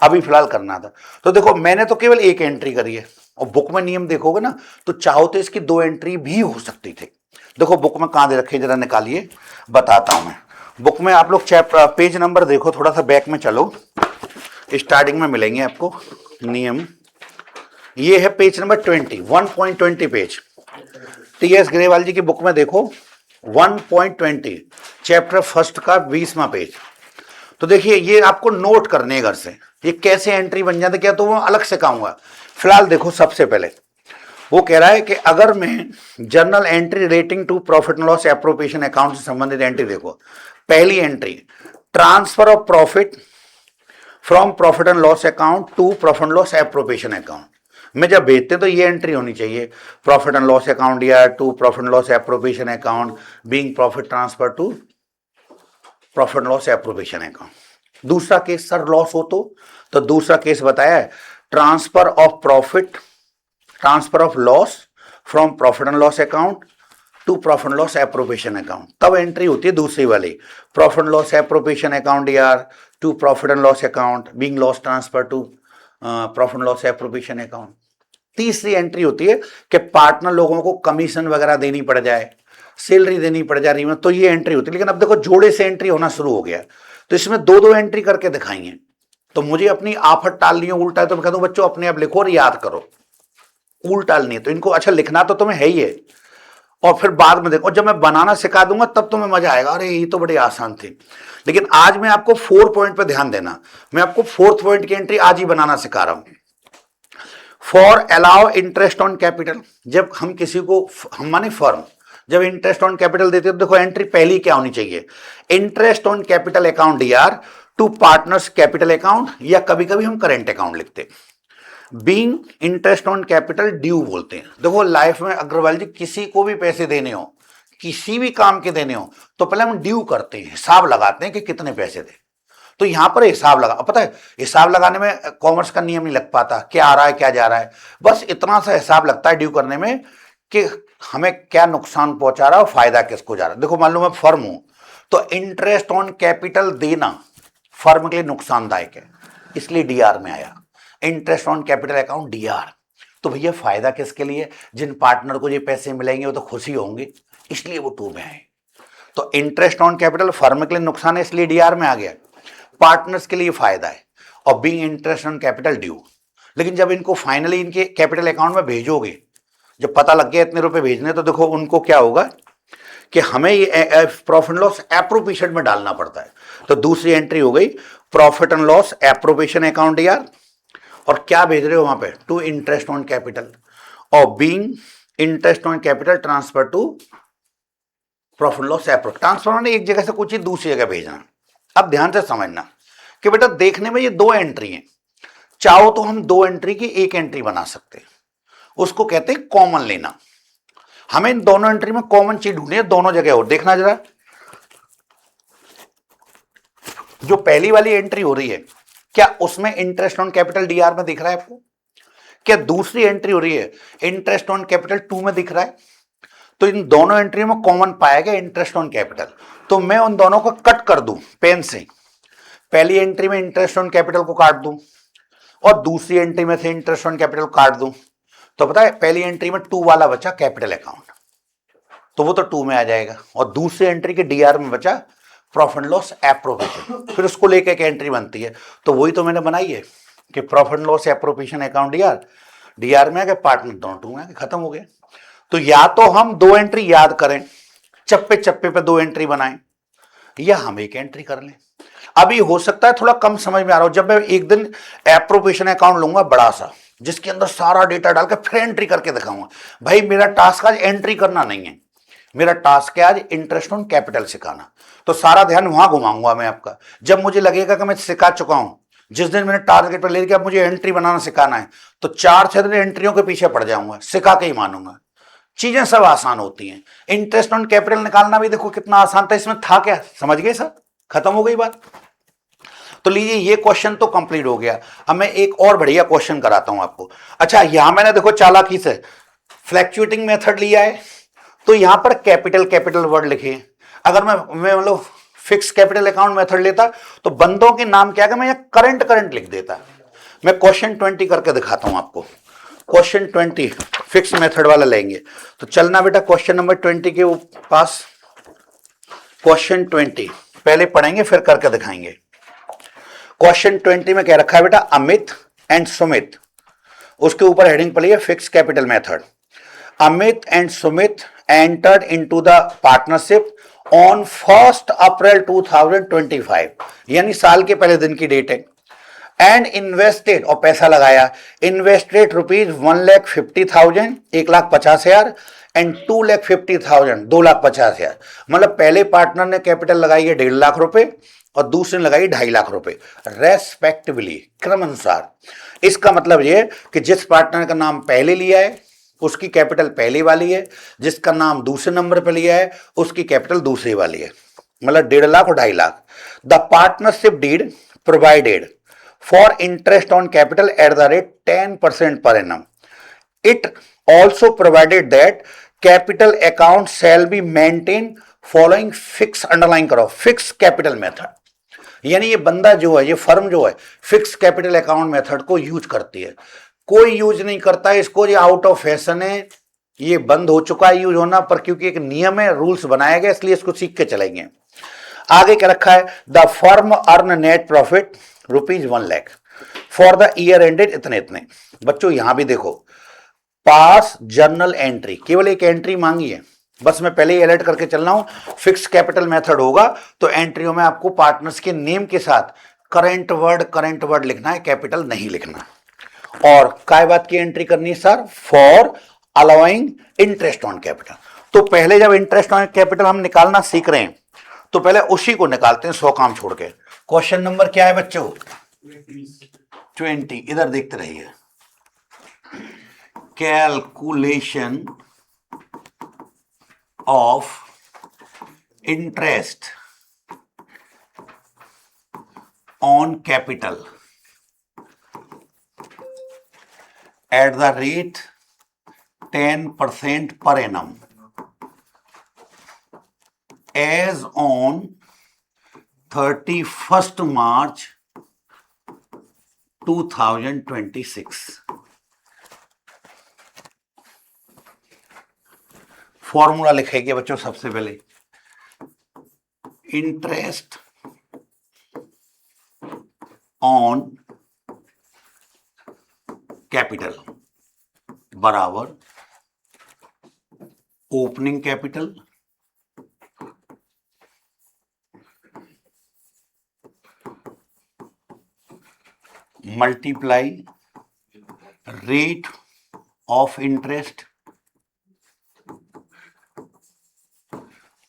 अभी फिलहाल करना था। तो देखो मैंने तो केवल 1 एंट्री करी है और बुक में नियम देखोगे ना तो चाहो तो इसकी 2 एंट्री भी हो सकती थी। देखो बुक में कहां दे रखे, जरा निकालिए बताता हूं मैं। बुक में आप लोग चैप्टर पेज नंबर देखो, थोड़ा सा बैक में चलो, स्टार्टिंग में मिलेंगे आपको नियम। ये है page number 20, 1.20 page. TS Grewal ji की बुक में देखो 1.20 चैप्टर फर्स्ट का 20वां पेज। तो देखिए ये आपको नोट करने घर से ये कैसे एंट्री बन जाती, क्या तो वो अलग से कहूंगा। फिलहाल देखो सबसे पहले वो कह रहा है कि अगर मैं journal entry relating to profit and loss appropriation account से संबंधित एंट्री देखो, पहली entry transfer of profit from profit and loss account to profit and loss appropriation account में जब भेजते तो ये एंट्री होनी चाहिए, प्रॉफिट एंड लॉस अकाउंट या to profit and loss appropriation account being profit transfer to profit and loss appropriation account. दूसरा case sir loss हो तो दूसरा केस बताया है transfer of profit, transfer of loss from profit and loss account to profit and loss appropriation account, तब entry होती है दूसरी वाली, profit and loss appropriation account यार to profit and loss account being loss transfer to profit and loss appropriation account. तीसरी entry होती है कि पार्टनर लोगों को कमीशन वगैरह देनी पड़ जाए, सैलरी देनी पड़ जा रही है, तो ये एंट्री होती है। लेकिन अब देखो जोड़े से एंट्री होना शुरू हो गया, तो इसमें दो दो एंट्री करके दिखाइए, तो मुझे अपनी आफत टालनी है उल्टा है, तो मैं कहता हूं बच्चों अपने आप लिखो और याद करो, उल्टा टालनी है तो इनको अच्छा लिखना तो तुम्हें है ही है, और फिर बाद में देखो जब मैं बनाना सिखा दूंगा तब तुम्हें मजा आएगा, अरे ये तो बड़ी आसान थी। लेकिन आज मैं आपको 4 पॉइंट पे ध्यान देना, मैं आपको 4th पॉइंट की एंट्री आज ही बनाना सिखा रहा हूं। For allow interest on capital, जब हम किसी को, हम माने फर्म, जब इंटरेस्ट ऑन कैपिटल देते हैं तो देखो एंट्री पहली क्या होनी चाहिए, interest on capital account DR to partners capital account, या कभी कभी हम करेंट अकाउंट लिखते हैं। Being interest on capital due बोलते हैं। देखो लाइफ में अग्रवाल जी किसी को भी पैसे देने हो, किसी भी काम के देने हो, तो पहले हम ड्यू करते हैं, हिसाब लगाते हैं कि कितने पैसे दे। तो यहां पर हिसाब लगा, पता है हिसाब लगाने में कॉमर्स का नियम नहीं लग पाता, क्या आ रहा है क्या जा रहा है, बस इतना सा हिसाब लगता है ड्यू करने में कि हमें क्या नुकसान पहुंचा रहा है और फायदा किसको जा रहा है। देखो मान लो मैं फर्म हूं, तो इंटरेस्ट ऑन कैपिटल देना फर्म के लिए नुकसानदायक है, इसलिए डीआर में आया, interest on capital account D R. तो भैया फायदा किसके लिए, जिन पार्टनर को ये पैसे मिलेंगे वो तो खुशी होंगे, इसलिए वो 2 में आए। तो इंटरेस्ट ऑन कैपिटल फर्म के लिए नुकसान है इसलिए डीआर में आ गया, पार्टनर्स के लिए फायदा है, और being interest on capital due. लेकिन जब इनको फाइनली इनके कैपिटल अकाउंट में भेजोगे, जब पता लग गया इतने रुपए भेजने, तो देखो उनको क्या होगा कि हमें ये प्रॉफिट एंड लॉस एप्रोप्रिएशन में डालना पड़ता है। तो दूसरी एंट्री हो गई profit and loss appropriation account यार, और क्या भेज रहे हो वहां पे, टू इंटरेस्ट ऑन कैपिटल, और being interest on capital transfer to profit loss appropriation. Transfer माने एक जगह से कुछ ही दूसरी जगह भेजना। अब ध्यान से समझना कि बेटा देखने में ये 2 एंट्री हैं, चाहो तो हम 2 एंट्री की एक एंट्री बना सकते हैं, उसको कहते हैं कॉमन लेना। हमें इन दोनों एंट्री में कॉमन चीज ढूंढनी है दोनों जगह। और देखना जरा, जो पहली वाली एंट्री हो रही है क्या उसमें इंटरेस्ट ऑन कैपिटल डीआर में दिख रहा है आपको, क्या दूसरी एंट्री हो रही है इंटरेस्ट ऑन कैपिटल 2 में दिख रहा है। तो इन दोनों एंट्री में कॉमन पाया गया इंटरेस्ट ऑन कैपिटल, तो मैं उन दोनों को कट कर दूं पेन से, पहली एंट्री में इंटरेस्ट ऑन कैपिटल को काट दूं और दूसरी एंट्री में से इंटरेस्ट ऑन कैपिटल काट दूं, तो पता है पहली एंट्री में 2 वाला बचा कैपिटल अकाउंट, तो वो तो 2 में आ जाएगा, और दूसरी एंट्री के डीआर में बचा प्रॉफिट लॉस एप्रोप्रिएशन, फिर उसको लेकर एक एंट्री बनती है। तो वही तो मैंने बनाई है कि profit loss appropriation account D R में आ गया, पार्टनर दोनों 2 में आ गए, खत्म हो गया। तो या तो हम 2 एंट्री याद करें, चप्पे चप्पे पे 2 एंट्री बनाएं, या हम एक एंट्री कर लें। अभी हो सकता है थोड़ा कम समझ में आ रहा हो, जब मैं एक दिन एप्रोप्रिएशन अकाउंट लूंगा बड़ा सा, जिसके अंदर सारा डेटा डाल के फिर एंट्री करके दिखाऊंगा। भाई मेरा टास्क आज एंट्री करना नहीं है, मेरा टास्क है आज इंटरेस्ट ऑन कैपिटल सिखाना, तो सारा ध्यान वहां घुमाऊंगा मैं आपका। जब मुझे लगेगा कि मैं सिखा चुका हूं, जिस दिन मैंने टारगेट पर ले लिया अब मुझे एंट्री बनाना सिखाना है, तो 4-6 दिन एंट्रियों के पीछे पड़ जाऊंगा, सिखा के ही मानूंगा। चीजें सब आसान होती हैं, इंटरेस्ट ऑन कैपिटल निकालना भी देखो कितना आसान था, इसमें था क्या, समझ गए सर, खत्म हो गई बात। तो लीजिए ये क्वेश्चन तो कंप्लीट हो गया। अब मैं एक और बढ़िया क्वेश्चन कराता हूं आपको। अच्छा यहां मैंने देखो चालाकी से फ्लैक्चुएटिंग मेथड लिया है, तो यहां पर कैपिटल कैपिटल वर्ड लिखे। अगर मैं मतलब फिक्स कैपिटल अकाउंट मेथड लेता तो बंदों के नाम क्या, मैं करंट करंट लिख देता। मैं क्वेश्चन 20 करके दिखाता हूं आपको। क्वेश्चन 20 फिक्स मेथड वाला लेंगे, तो चलना बेटा क्वेश्चन नंबर 20 के पास। क्वेश्चन 20 पहले पढ़ेंगे फिर करके दिखाएंगे। क्वेश्चन 20 में क्या रखा है बेटा, अमित एंड सुमित, उसके ऊपर हेडिंग पड़ी है fix capital method. Amit and Sumit entered into the partnership on 1 April 2025, यानी साल के पहले दिन की डेट है। एंड इन्वेस्टेड, और पैसा लगाया, इन्वेस्टेड रुपीज 1,50,000 1,50,000 एंड 2,50,000 2,50,000। मतलब पहले पार्टनर ने कैपिटल लगाई है 1.5 लाख रुपए और दूसरे ने लगाई 2.5 लाख रुपए रेस्पेक्टिवली, क्रम अनुसार। इसका मतलब यह कि जिस पार्टनर का नाम पहले लिया है उसकी कैपिटल पहली वाली है, जिसका नाम दूसरे नंबर पर लिया है उसकी कैपिटल दूसरी वाली है, मतलब 1.5 लाख और 2.5 lakh. The partnership deed provided for interest on capital at the rate 10% per annum. It also provided that capital account shall be maintain following fix, underline करो, फिक्स कैपिटल मेथड। यानी ये बंदा जो है, ये फर्म जो है, फिक्स कैपिटल अकाउंट मेथड को यूज करती है। कोई यूज नहीं करता है इसको, ये आउट ऑफ फैशन है, ये बंद हो चुका है यूज होना, पर क्योंकि एक नियम है, रूल्स बनाया गया, इसलिए इसको सीख के चलेंगे। आगे क्या रखा है, the firm earn net profit ₹1 lakh for the year ended इतने इतने। बच्चों यहां भी देखो, पास जर्नल एंट्री, केवल एक एंट्री मांगी है, बस मैं पहले ही अलर्ट करके चल रहा हूं। फिक्स कैपिटल मेथड होगा तो एंट्रियों में आपको पार्टनर्स के नेम के साथ करंट वर्ड लिखना है, कैपिटल नहीं लिखना। और काय बात की एंट्री करनी है sir, for allowing interest on capital. तो पहले जब इंटरेस्ट ऑन कैपिटल हम निकालना सीख रहे हैं तो पहले उसी को निकालते हैं 100 काम छोड़ के। क्वेश्चन नंबर क्या है बच्चों, 20, इधर देखते रहिए। Calculation of interest on capital at the rate 10% per annum as on 31st March 2026। Formula लिखेंगे बच्चों सबसे पहले, इंटरेस्ट ऑन कैपिटल बराबर opening capital multiply rate of interest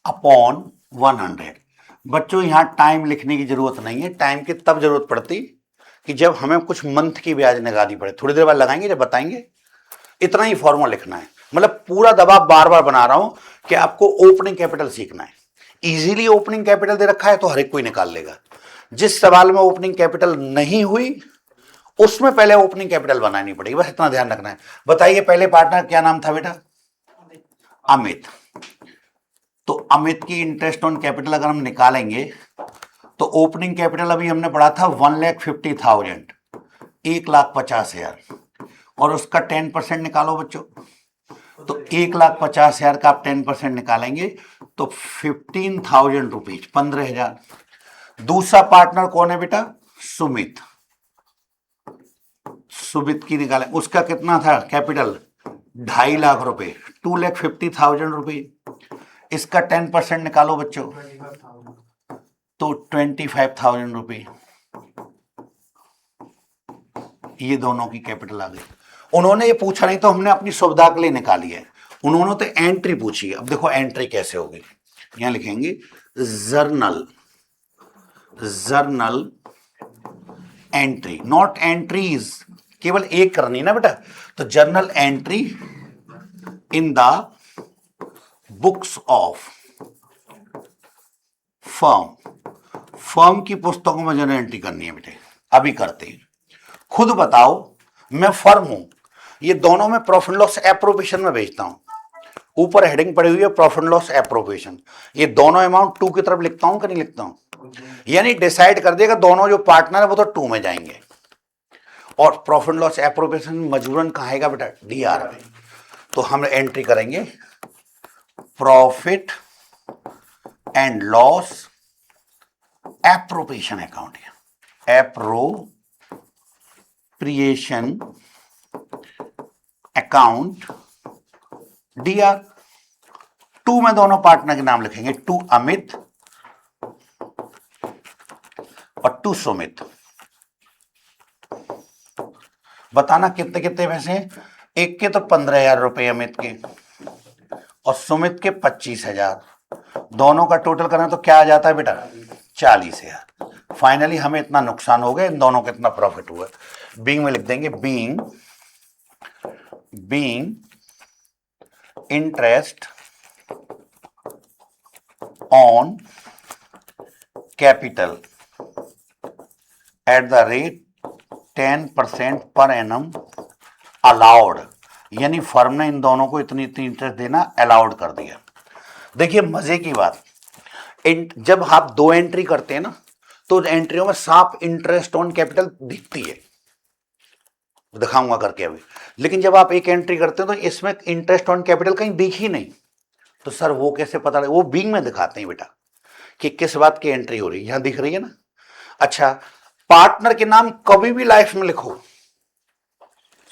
upon 100। बच्चों यहां टाइम लिखने की जरूरत नहीं है, टाइम की तब जरूरत पड़ती कि जब हमें कुछ मंथ की ब्याज निकालनी पड़े, थोड़ी देर बाद लगाएंगे जब बताएंगे। इतना ही फॉर्मूला लिखना है, मतलब पूरा दबाव बार बार बना रहा हूं कि आपको ओपनिंग कैपिटल सीखना है। इजीली ओपनिंग कैपिटल दे रखा है तो हर एक कोई निकाल लेगा। जिस सवाल में ओपनिंग कैपिटल नहीं हुई उसमें पहले ओपनिंग कैपिटल बनानी पड़ेगी, बस इतना ध्यान रखना है। बताइए पहले पार्टनर क्या नाम था बेटा, अमित। तो अमित की इंटरेस्ट ऑन कैपिटल अगर हम निकालेंगे तो ओपनिंग कैपिटल अभी हमने पढ़ा था 1,50,000, 1,50,000, और उसका 10% निकालो बच्चों। तो 1,50,000 का आप 10% निकालेंगे तो 15,000 रुपीज, 15,000। दूसरा पार्टनर कौन है बेटा, सुमित। सुमित की निकालें, उसका कितना था कैपिटल, 2.5 लाख रुपए, 2,50,000 रुपए। इसका 10% निकालो बच्चों तो 25,000 रुपए। ये दोनों की कैपिटल आ गई। उन्होंने ये पूछा नहीं तो हमने अपनी सुविधा के लिए निकाली है, उन्होंने तो एंट्री पूछी है। अब देखो एंट्री कैसे होगी, यहां लिखेंगे जर्नल एंट्री, नॉट एंट्रीज, केवल एक करनी है ना बेटा। तो journal entry in the books of firm की पुस्तकों में जर्नल एंट्री करनी है बेटे। अभी करते हैं, खुद बताओ, मैं फर्म हूं, ये दोनों में प्रॉफिट लॉस एप्रोप्रिएशन में भेजता हूं। ऊपर हेडिंग पड़ी हुई है प्रॉफिट लॉस एप्रोप्रिएशन, ये दोनों अमाउंट 2 की तरफ लिखता हूं कि नहीं लिखता हूं, यानी डिसाइड कर देगा दोनों जो पार्टनर है वो तो 2 में जाएंगे। और प्रॉफिट लॉस एप्रोप्रिएशन मजबूरन कहाँ आएगा बेटा, डीआर में। तो हम एंट्री करेंगे profit and loss appropriation account, appropriation account DR. 2 में दोनों पार्टनर के नाम लिखेंगे, 2 अमित और 2 सुमित। बताना कितने कितने पैसे, एक के तो 15,000 रुपए अमित के और सुमित के 25,000, दोनों का टोटल करें तो क्या आ जाता है बेटा, 40,000। फाइनली हमें इतना नुकसान हो गया, इन दोनों का इतना प्रॉफिट हुआ। बीइंग में लिख देंगे being interest on capital at the rate 10% per annum allowed, यानी फर्म ने इन दोनों को इतनी इतनी इंटरेस्ट देना अलाउड कर दिया। देखिए मजे की बात, जब आप 2 एंट्री करते हैं ना तो एंट्रियों में साफ इंटरेस्ट ऑन कैपिटल दिखती है, दिखाऊंगा करके अभी। लेकिन जब आप एक एंट्री करते हैं तो इसमें इंटरेस्ट ऑन कैपिटल कहीं दिख ही नहीं। तो सर वो कैसे पता लगे? वो बिंग में दिखाते हैं बेटा कि किस बात की एंट्री हो रही है, यहां दिख रही है ना। अच्छा, पार्टनर के नाम कभी भी लाइफ में लिखो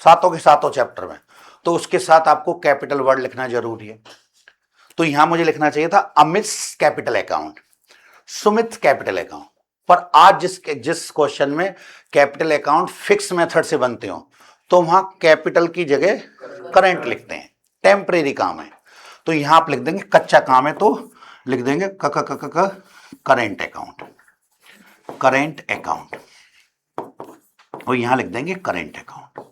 सातों के सातों चैप्टर में, तो उसके साथ आपको कैपिटल वर्ड लिखना जरूरी है। तो यहां मुझे लिखना चाहिए था Amit capital account, Sumit capital account, पर आज जिस क्वेश्चन में कैपिटल अकाउंट फिक्स मेथड से बनते हो तो वहां कैपिटल की जगह करंट लिखते हैं, टेम्परेरी काम है। तो यहां आप लिख देंगे कच्चा काम है तो लिख देंगे करेंट अकाउंट, करेंट अकाउंट, और यहां लिख देंगे करेंट अकाउंट।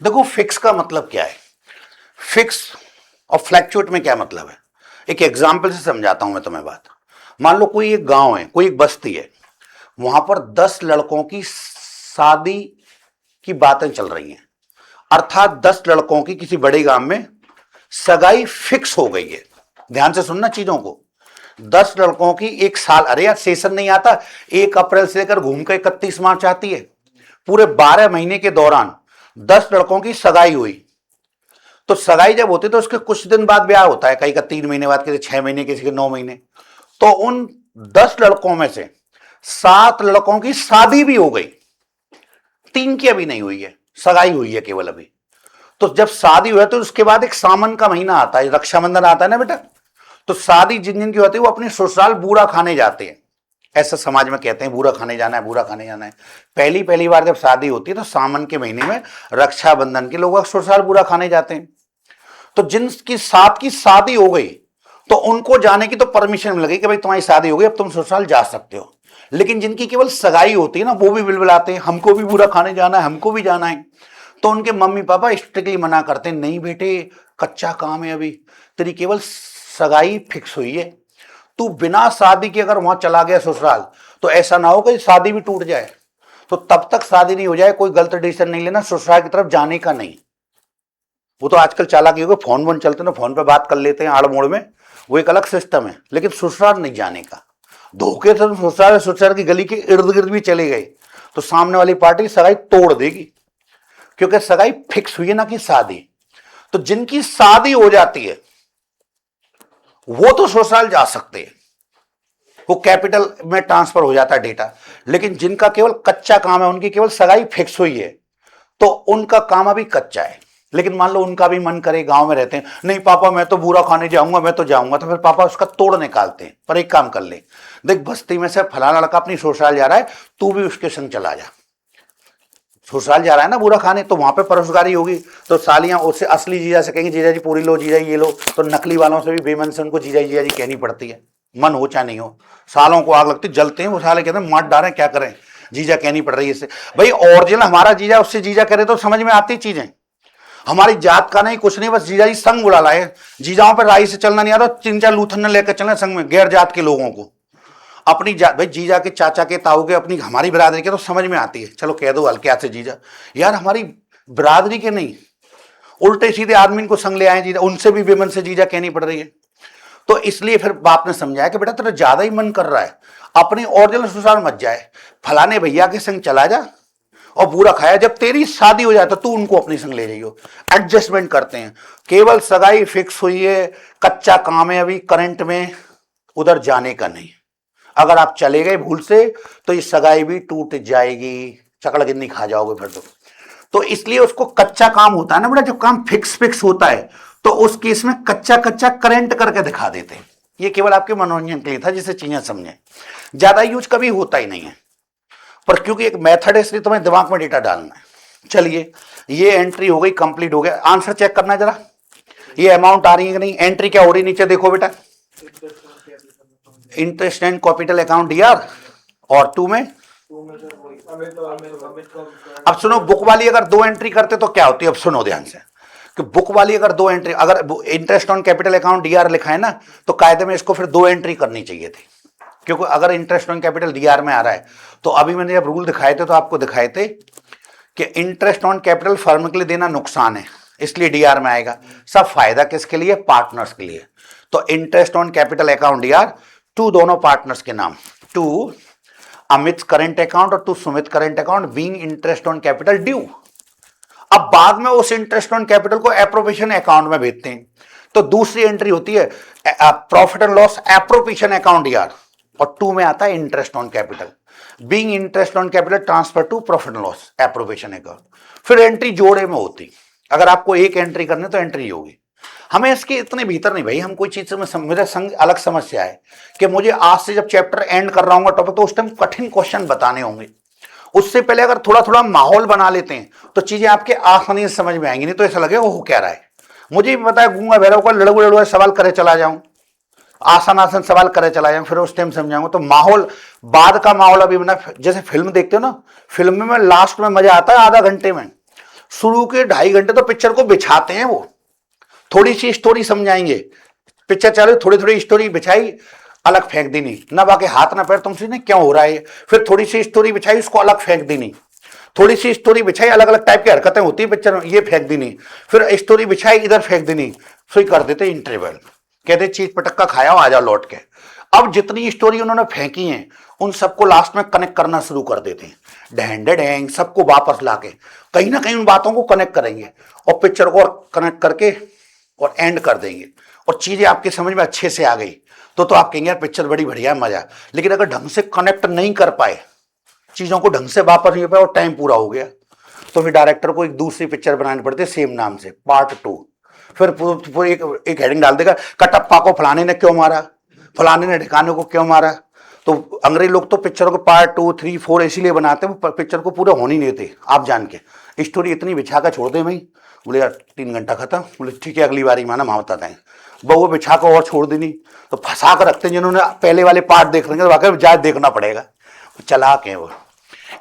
देखो फिक्स का मतलब क्या है, फिक्स और फ्लैक्चुएट में क्या मतलब है, एक एग्जांपल से समझाता हूं मैं तुम्हें बात। मान लो कोई एक गांव है, कोई एक बस्ती है, वहां पर 10 लड़कों की शादी की बातें चल रही हैं, अर्थात 10 लड़कों की किसी बड़े गांव में सगाई फिक्स हो गई है। ध्यान से सुनना चीजों को, 10 लड़कों की एक साल, अरे यार सेशन नहीं आता, 1 अप्रैल से लेकर घूम के 31 मार्च आती है, पूरे 12 महीने के दौरान 10 लड़कों की सगाई हुई। तो सगाई जब होती है तो उसके कुछ दिन बाद ब्याह होता है, कहीं का 3 महीने बाद, किसी 6 महीने, किसी के 9 महीने। तो उन 10 लड़कों में से 7 लड़कों की शादी भी हो गई, 3 की अभी नहीं हुई है, सगाई हुई है केवल अभी। तो जब शादी हुई तो उसके बाद एक सावन का महीना आता है, रक्षाबंधन आता है ना बेटा, तो शादी जिन जिन की होती है वो अपने ससुराल बूरा खाने जाते हैं, ऐसा समाज में कहते हैं, बूरा खाने जाना है, बूरा खाने जाना है। पहली बार जब शादी होती है तो सावन के महीने में रक्षाबंधन के लोग ससुराल बूरा खाने जाते हैं। तो जिनकी 7 की शादी हो गई तो उनको जाने की तो परमिशन मिल गई कि भाई तुम्हारी शादी हो गई, अब तुम ससुराल जा सकते हो। लेकिन जिनकी केवल सगाई होती है ना, वो भी बिलबिलाते हैं, हमको भी बूरा खाने जाना है, हमको भी जाना है। तो उनके मम्मी पापा स्ट्रिक्टली मना करते हैं, नहीं बेटे कच्चा काम है, अभी तेरी केवल सगाई फिक्स हुई है, तू बिना शादी के अगर वहां चला गया ससुराल तो ऐसा ना हो कि शादी भी टूट जाए। तो तब तक शादी नहीं हो जाए कोई गलत डिसीजन नहीं लेना, ससुराल की तरफ जाने का नहीं। वो तो आजकल चालाकी हो गई, फोन वोन चलते ना, फोन पे बात कर लेते हैं आड़ मोड़ में, वो एक अलग सिस्टम है। लेकिन ससुराल नहीं जाने का, धोखे से ससुराल की गली के इर्द गिर्द भी चले गए तो सामने वाली पार्टी सगाई तोड़ देगी, क्योंकि सगाई फिक्स हुई है ना कि शादी। तो जिनकी शादी हो जाती है वो तो ससुराल जा सकते हैं, वो कैपिटल में ट्रांसफर हो जाता है डेटा। लेकिन जिनका केवल कच्चा काम है, उनकी केवल सगाई फिक्स हुई है, तो उनका काम अभी कच्चा है। लेकिन मान लो उनका भी मन करे, गांव में रहते हैं, नहीं पापा मैं तो बूरा खाने जाऊंगा, मैं तो जाऊंगा, तो फिर पापा उसका तोड़ निकालते हैं। पर एक काम कर ले, देख बस्ती में से फलाना लड़का अपनी ससुराल जा रहा है, तू भी उसके संग चला जा। ससुराल जा रहा है ना बूरा खाने, तो वहां पे परोसगारी होगी, तो सालियां उससे असली जीजा से कहेंगे जीजा जी पूरी लो, जीजा ये लो। तो नकली वालों से भी बेमन से उनको जीजा जी कहनी पड़ती है, मन हो चाहे नहीं हो। सालों को आग लगती, जलते हैं वो साले, कहते हैं मार डालें, क्या करें, जीजा कहनी पड़ रही है इससे। भाई ओरिजिनल हमारा जीजा उससे जीजा करे तो समझ में आती चीजें, हमारी जात का नहीं कुछ नहीं, बस जीजा जी संग बुला लाए। जीजाओं पर राई से चलना नहीं आता, 3-4 लूथन ने लेकर चलना संग में गैर जात के लोगों को। अपनी जात, भाई जीजा के चाचा के ताऊ के अपनी हमारी बिरादरी के तो समझ में आती है, चलो कह दो हल्के हाथ से जीजा, यार हमारी बिरादरी के नहीं, उल्टे सीधे आदमी को संग ले आए जीजा, उनसे भी बेमन से जीजा कहनी पड़ रही है। तो इसलिए फिर बाप ने समझाया कि बेटा तेरा ज्यादा ही मन कर रहा है, अपनी ओरिजिनल ससुराल मत जाए, फलाने भैया के संग चला जा और बुरा खाया, जब तेरी शादी हो जाए तो तू उनको अपने संग ले जाइयो। एडजस्टमेंट करते हैं, केवल सगाई फिक्स हुई है, कच्चा काम है अभी करंट में, उधर जाने का नहीं। अगर आप चले गए भूल से तो ये सगाई भी टूट जाएगी, चकड़ गिन्नी खा जाओगे फिर तो इसलिए उसको कच्चा काम होता है ना बेटा, जब काम फिक्स होता है तो उस केस में कच्चा करंट करके दिखा देते हैं। ये केवल आपके मनोरंजन के लिए था, जिससे चीजें समझें, ज्यादा यूज कभी होता ही नहीं है, पर क्योंकि एक मेथड है इसलिए तुम्हें दिमाग में डेटा डालना है। चलिए ये एंट्री हो गई, कंप्लीट हो गया, आंसर चेक करना जरा, ये अमाउंट आ रही है कि नहीं, एंट्री क्या हो रही नीचे देखो बेटा, interest and capital account D R, और 2 में अब सुनो, बुक वाली अगर 2 एंट्री करते तो क्या होती है, अब सुनो ध्यान से, कि बुक वाली अगर 2 एंट्री, अगर interest on capital account D R लिखा है ना, तो कायदे में इसको फिर 2 एंट्री करनी चाहिए थी, क्योंकि अगर इंटरेस्ट ऑन कैपिटल डीआर में आ रहा है, तो अभी मैंने जब रूल दिखाए थे तो आपको दिखाए थे कि इंटरेस्ट ऑन कैपिटल फर्म के लिए देना नुकसान है, इसलिए डीआर में आएगा। सब फायदा किसके लिए? पार्टनर्स के लिए। तो interest on capital account DR to दोनों पार्टनर्स के नाम, टू अमित करेंट अकाउंट और to Sumit current account being interest on capital due. अब बाद में उस इंटरेस्ट ऑन कैपिटल को एप्रोप्रिएशन अकाउंट में भेजते हैं, तो दूसरी एंट्री होती है profit and loss appropriation account यार, और टू में आता है interest on capital being interest on capital transfer to profit and loss appropriation account. फिर एंट्री जोड़े में होती, अगर आपको एक एंट्री करनी तो एंट्री होगी। हमें इसके इतने भीतर नहीं भाई, हम कोई चीज में मेरा अलग समस्या है कि मुझे आज से जब चैप्टर एंड कर रहा हूँ टॉपिक, तो उस टाइम कठिन क्वेश्चन बताने होंगे। उससे पहले अगर थोड़ा थोड़ा माहौल बना लेते हैं तो चीजें आपके आसानी से समझ में आएंगी, नहीं तो ऐसा लगेगा वो क्या रहा है। मुझे भी पता है गूंगा भैरव का लड़ू लड़ू सवाल करे चला जाऊं, आसान आसान सवाल करे चला जाऊं, फिर उस टाइम समझाऊंगा। तो माहौल बाद का माहौल अभी बना, जैसे फिल्म देखते हो ना, फिल्म में लास्ट में मजा आता है आधा घंटे में, शुरू के 2.5 घंटे तो पिक्चर को बिछाते हैं, वो थोड़ी सी स्टोरी समझाएंगे, पिक्चर चालू थोड़ी थोड़ी स्टोरी बिछाई, अलग फेंक दी नहीं ना, बाकी हाथ ना पैर तुमसे नहीं क्यों हो रहा है, फिर थोड़ी सी स्टोरी बिछाई उसको अलग फेंक दी नहीं, थोड़ी सी स्टोरी बिछाई अलग अलग टाइप की हरकतें होती है पिक्चर में, ये फेंक दी नहीं, फिर स्टोरी बिछाई इधर फेंक दी नहीं, सो कर देते इंटरवल, कहते चीज पटक्का खाया आ जाओ लौट के। अब जितनी स्टोरी उन्होंने फेंकी है उन सबको लास्ट में कनेक्ट करना शुरू कर देते हैं, ढैंड ढैंग सबको वापस लाके कहीं ना कहीं उन बातों को कनेक्ट करेंगे और पिक्चर को कनेक्ट करके और एंड कर देंगे, और चीजें आपके समझ में अच्छे से आ गई तो आप कहेंगे यार पिक्चर बड़ी बढ़िया है, मजा। लेकिन अगर ढंग से कनेक्ट नहीं कर पाए, चीजों को ढंग से वापस नहीं पाए और टाइम पूरा हो गया, तो फिर डायरेक्टर को एक दूसरी पिक्चर बनानी पड़ती है सेम नाम से, पार्ट 2। फिर पूरी एक हेडिंग डाल देगा, कटप्पा को फलाने ने क्यों मारा, फलाने ने ढिकाने को क्यों मारा। तो अंग्रेज लोग तो पिक्चर को पार्ट 2, 3, 4 इसीलिए बनाते हैं, वो पिक्चर को पूरा होने नहीं देते, आप जान के स्टोरी इतनी बिछा कर छोड़ दे भाई, बोले यार 3 घंटा खत्म, बोले ठीक है अगली बारी माना वहां बताते हैं, वो बिछा कर और छोड़ देनी, तो फंसा कर रखते हैं। जिन्होंने पहले वाले पार्ट देख लेंगे तो वाकई जायज देखना पड़ेगा, चलाक है वो।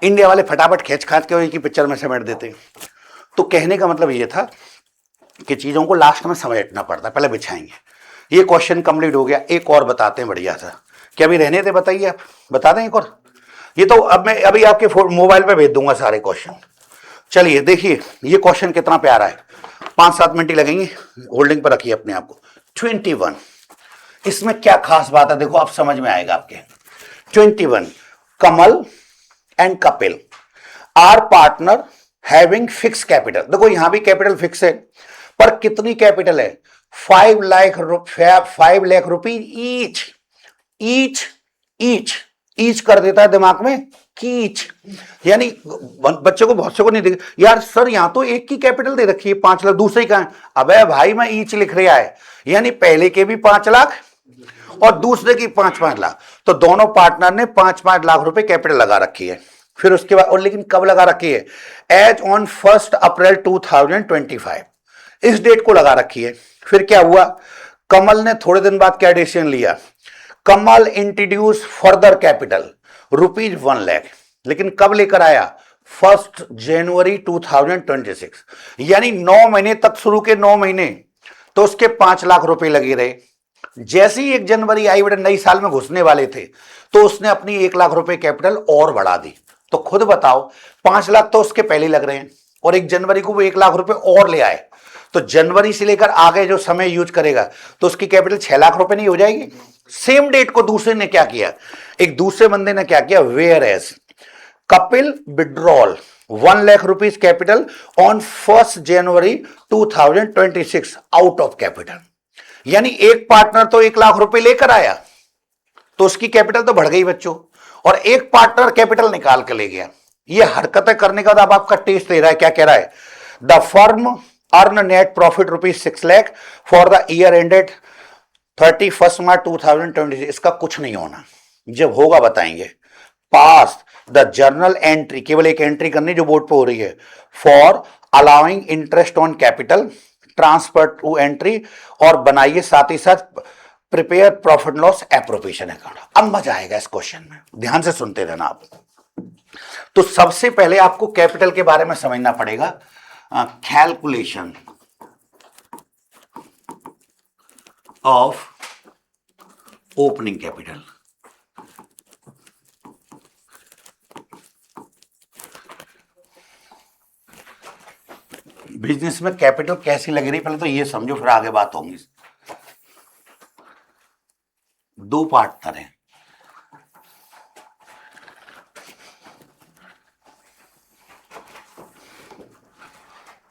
इंडिया वाले फटाफट खींच खाच के एक ही पिक्चर में समेट देते। तो कहने का मतलब ये था कि चीजों को लास्ट में समेटना पड़ता है, पहले बिछाएंगे। ये क्वेश्चन कंप्लीट हो गया, एक और बताते हैं बढ़िया सा, क्या अभी रहने थे बताइए, आप बता दें एक और। ये तो अब मैं अभी आपके मोबाइल पे भेज दूंगा सारे क्वेश्चन। चलिए देखिए ये क्वेश्चन कितना प्यारा है, 5-7 मिनट ही लगेंगे, होल्डिंग पर रखिए अपने आप को। 21, इसमें क्या खास बात है देखो, आप समझ में आएगा आपके। 21, Kamal and Kapil are partner having fix capital. देखो यहां भी कैपिटल फिक्स है, पर कितनी कैपिटल है? 5 lakh rupees each each each कर देता है दिमाग में कीच, यानी बच्चे को बहुत से को नहीं देगा यार सर यहां तो एक की कैपिटल दे रखी है 5 लाख, दूसरे का है, अबे भाई मैं ईच लिख रहा है, यानी पहले के भी 5 लाख और दूसरे की 5-5 लाख, तो दोनों पार्टनर ने 5-5 लाख रुपए कैपिटल लगा रखी है। फिर उसके बाद, और लेकिन कब लगा रखी है? एज ऑन 1 अप्रैल 2025, इस डेट को लगा रखी है। फिर क्या हुआ? कमल ने थोड़े दिन बाद क्या डिसीजन लिया? कमल इंट्रोड्यूस फर्दर कैपिटल ₹1 लाख, लेकिन कब लेकर आया? 1 जनवरी 2026, यानी 9 महीने तक, शुरू के 9 महीने तो उसके 5 लाख रुपए लगे रहे। जैसे ही 1 जनवरी आई, बेटा नई साल में घुसने वाले थे, तो उसने अपनी 1 लाख रुपए कैपिटल और बढ़ा दी। तो खुद बताओ 5 लाख तो उसके पहले लग रहे हैं और 1 जनवरी को वो 1 लाख रुपए और ले आए, तो जनवरी से लेकर आगे जो समय यूज करेगा तो उसकी कैपिटल 6 लाख रुपए नहीं हो जाएगी? सेम डेट को दूसरे ने क्या किया, एक दूसरे बंदे ने क्या किया, whereas Kapil withdrawal 1 lakh rupees capital on 1 January 2026 out of capital, यानी एक पार्टनर तो 1 लाख रुपए लेकर आया तो उसकी कैपिटल तो बढ़ गई बच्चों, और एक पार्टनर कैपिटल निकाल के ले गया। ये हरकतें करने का अब आपका टेस्ट दे रहा है, क्या कह रहा है? The firm earn net profit ₹6 lakh for the year ended 31 मार्च 2026। इसका कुछ नहीं होना, जब होगा बताएंगे। पास द जर्नल एंट्री, केवल एक एंट्री करनी जो बोर्ड पे हो रही है, for allowing interest on capital transfer to entry, और बनाइए साथ ही साथ prepare profit loss appropriation account. अब मजा आएगा इस क्वेश्चन में, ध्यान से सुनते रहना आप। तो सबसे पहले आपको कैपिटल के बारे में समझना पड़ेगा, calculation of opening capital. Business में कैपिटल कैसी लग रही पहले तो ये समझो, फिर आगे बात होगी। दो पार्टनर हैं,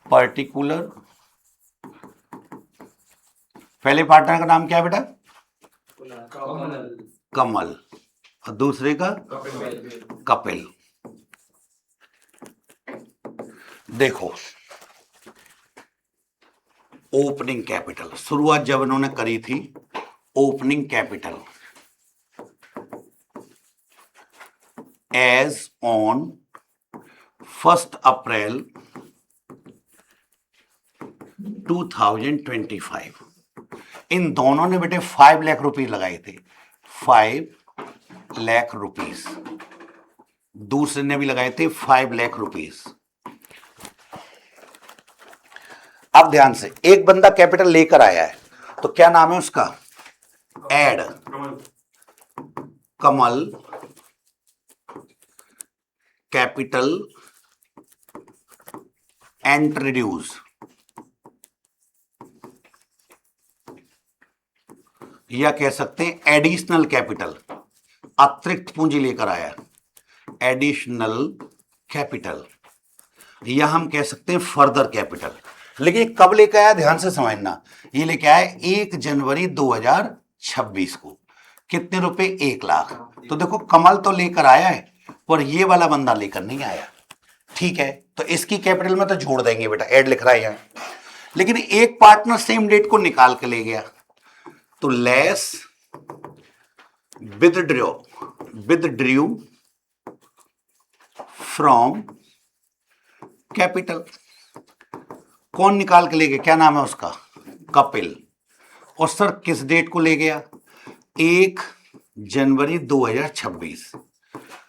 पर्टिकुलर, पहले पार्टनर का नाम क्या है बेटा? कमल। और दूसरे का? कपिल। देखो, ओपनिंग कैपिटल शुरुआत जब इन्होंने करी थी, opening capital as on 1 April 2025, इन दोनों ने बेटे 5 लाख रुपीज लगाए थे, 5 लाख रुपीज। दूसरे ने भी लगाए थे 5 लाख रुपीज। अब ध्यान से, एक बंदा कैपिटल लेकर आया है, तो क्या नाम है उसका? एड कमल कैपिटल इंट्रोड्यूस, या कह सकते हैं एडिशनल कैपिटल, अतिरिक्त पूंजी लेकर आया, एडिशनल कैपिटल, या हम कह सकते हैं फर्दर कैपिटल। लेकिन ये कब लेकर आया, ध्यान से समझना, ये लेकर आया 1 जनवरी 2026 को। कितने रुपए? 1 लाख। तो देखो कमल तो लेकर आया है, पर ये वाला बंदा लेकर नहीं आया, ठीक है, तो इसकी कैपिटल में तो जोड़ देंगे बेटा, ऐड लिख रहा है यहां। लेकिन एक पार्टनर सेम डेट को निकाल के ले गया, तो लेस विथड्रॉ फ्रॉम कैपिटल। कौन निकाल के ले गया? क्या नाम है उसका? कपिल। और सर किस डेट को ले गया? 1 जनवरी 2026।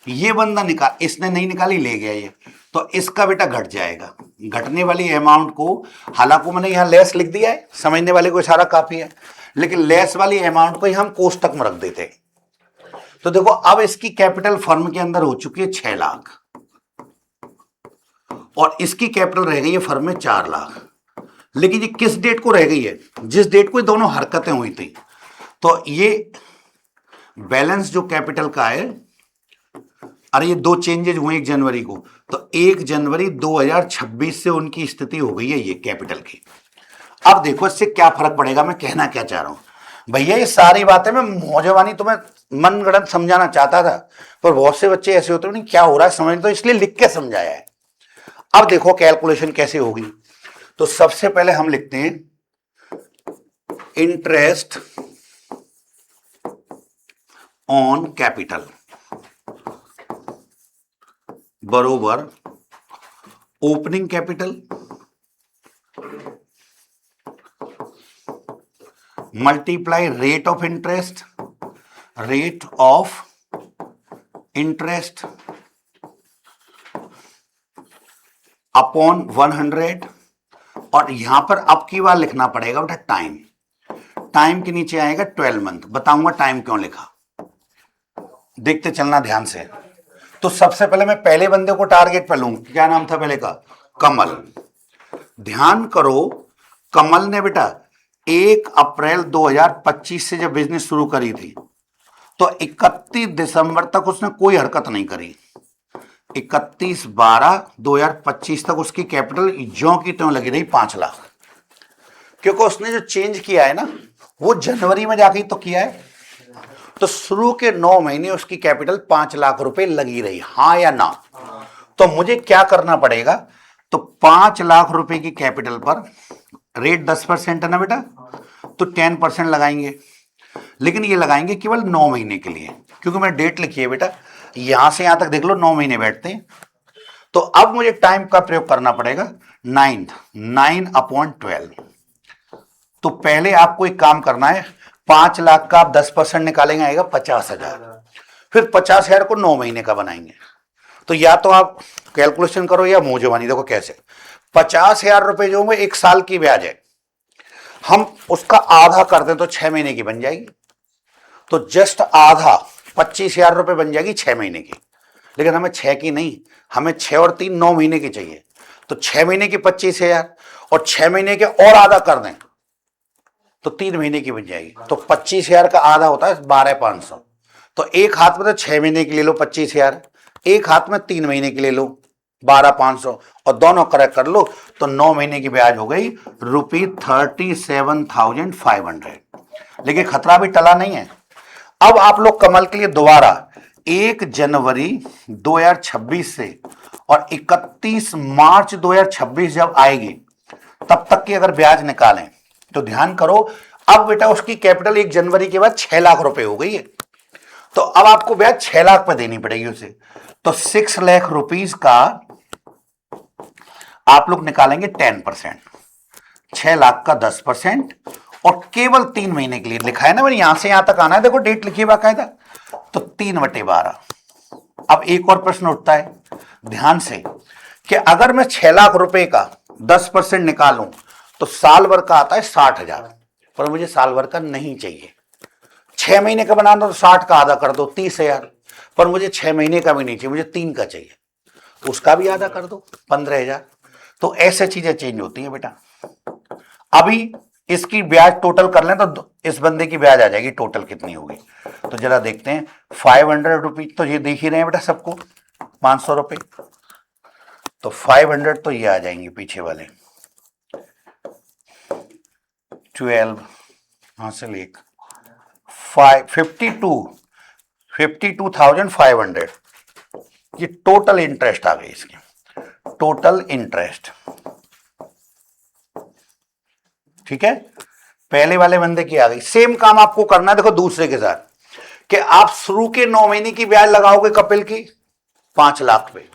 ये बंदा इसने नहीं निकाली, ले गया ये, तो इसका बेटा घट जाएगा। घटने वाली अमाउंट को, हालांकि मैंने यहां लेस लिख दिया है, समझने वाले को इशारा काफी है, लेकिन लेस वाली अमाउंट को ही हम कोष्टक में रख देते हैं। तो देखो अब इसकी कैपिटल फर्म के अंदर हो चुकी है 6 लाख, और इसकी कैपिटल रह गई है फर्म में 4 लाख। लेकिन ये किस डेट को रह गई है? जिस डेट को ये दोनों हरकतें हुई थी। तो ये बैलेंस जो कैपिटल का है, अरे ये 2 चेंजेज हुए 1 जनवरी को, तो 1 जनवरी 2026 से उनकी स्थिति हो गई है ये कैपिटल की। अब देखो इससे क्या फर्क पड़ेगा, मैं कहना क्या चाह रहा हूं भैया, ये सारी बातें मैं मौजवानी तुम्हें मनगढ़ंत समझाना चाहता था, पर बहुत से बच्चे ऐसे होते हैं नहीं क्या हो रहा है समझ, तो इसलिए लिख के समझाया है। अब देखो कैलकुलेशन कैसे होगी। तो सबसे पहले हम लिखते हैं इंटरेस्ट ऑन कैपिटल बरोबर opening capital multiply rate of interest upon 100, और यहां पर अब की बार लिखना पड़ेगा बेटा टाइम के नीचे आएगा 12 मंथ। बताऊंगा टाइम क्यों लिखा, देखते चलना ध्यान से। तो सबसे पहले मैं पहले बंदे को टारगेट पर लूंगा, क्या नाम था पहले का? कमल। ध्यान करो, कमल ने बेटा 1 अप्रैल 2025 से जब बिजनेस शुरू करी थी, तो 31 दिसंबर तक उसने कोई हरकत नहीं करी। 31/12/2025 तक उसकी कैपिटल ज्यों की त्यों लगी रही 5 लाख, क्योंकि उसने जो चेंज किया है ना वो जनवरी में जाके तो किया है। तो शुरू के 9 महीने उसकी कैपिटल 5 लाख रुपए लगी रही, हाँ या ना? तो मुझे क्या करना पड़ेगा? तो 5 लाख रुपए की कैपिटल पर रेट 10% है ना बेटा, तो 10% लगाएंगे, लेकिन ये लगाएंगे केवल 9 महीने के लिए, क्योंकि मैं डेट लिखी है बेटा, यहां से यहां तक देख लो 9 महीने बैठते हैं। तो अब मुझे टाइम का प्रयोग करना पड़ेगा 9/12। तो पहले आपको एक काम करना है, 5 लाख का आप 10% निकालेंगे, आएगा 50,000। फिर 50,000 को 9 महीने का बनाएंगे। तो या तो आप कैलकुलेशन करो या मुंह जबानी, देखो कैसे। 50,000 रुपए जो होंगे 1 साल की ब्याज है, हम उसका आधा कर दें तो 6 महीने की बन जाएगी। तो जस्ट आधा 25,000 रुपए बन जाएगी 6 महीने की। लेकिन हमें 6 की नहीं, हमें 6 और 3 9 महीने की चाहिए। तो 6 महीने की 25,000 और 6 महीने के और आधा कर दें तो 3 महीने की बन जाएगी। तो 25,000 का आधा होता है 12,500। तो एक हाथ में तो 6 महीने के ले लो 25,000, एक हाथ में 3 महीने के ले लो 12,500 और दोनों करेक्ट कर लो तो 9 महीने की ब्याज हो गई ₹37,500। लेकिन खतरा भी टला नहीं है। अब आप लोग कमल के लिए दोबारा 1 जनवरी 2026 से और 31 मार्च 2026 जब आएगी तब तक की अगर ब्याज निकालें तो ध्यान करो, अब बेटा उसकी कैपिटल 1 जनवरी के बाद 6 लाख रुपए हो गई है। तो अब आपको ब्याज 6 लाख पे देनी पड़ेगी उसे। तो 6 लाख रुपीस का आप लोग निकालेंगे 10%, 6 लाख का 10% और केवल 3 महीने के लिए लिखा है ना मैंने, यहां से यहां तक आना है, देखो डेट लिखी है बाकायदा। तो 3/12। अब एक और प्रश्न उठता है ध्यान से कि अगर मैं 6 लाख रुपए का 10% निकालूं तो साल भर का आता है 60,000, पर मुझे साल भर का नहीं चाहिए। 6 महीने का बनाना तो 60 का आधा कर दो 30,000, पर मुझे 6 महीने का भी नहीं चाहिए, मुझे 3 का चाहिए, उसका भी आधा कर दो 15,000। तो ऐसे चीजें चेंज होती हैं बेटा। अभी इसकी ब्याज टोटल कर लें तो इस बंदे की ब्याज आ जाएगी टोटल कितनी होगी। तो जरा देखते हैं 500 रुपीज तो ये देख ही रहे हैं बेटा सबको, 500 रुपए। तो 500 तो ये आ जाएंगे पीछे वाले 12 हासिल 1 52,500 ये टोटल इंटरेस्ट आ गई इसकी, टोटल इंटरेस्ट। ठीक है, पहले वाले बंदे की आ गई। सेम काम आपको करना है देखो दूसरे के साथ कि आप शुरू के 9 महीने की ब्याज लगाओगे कपिल की 5 लाख पे,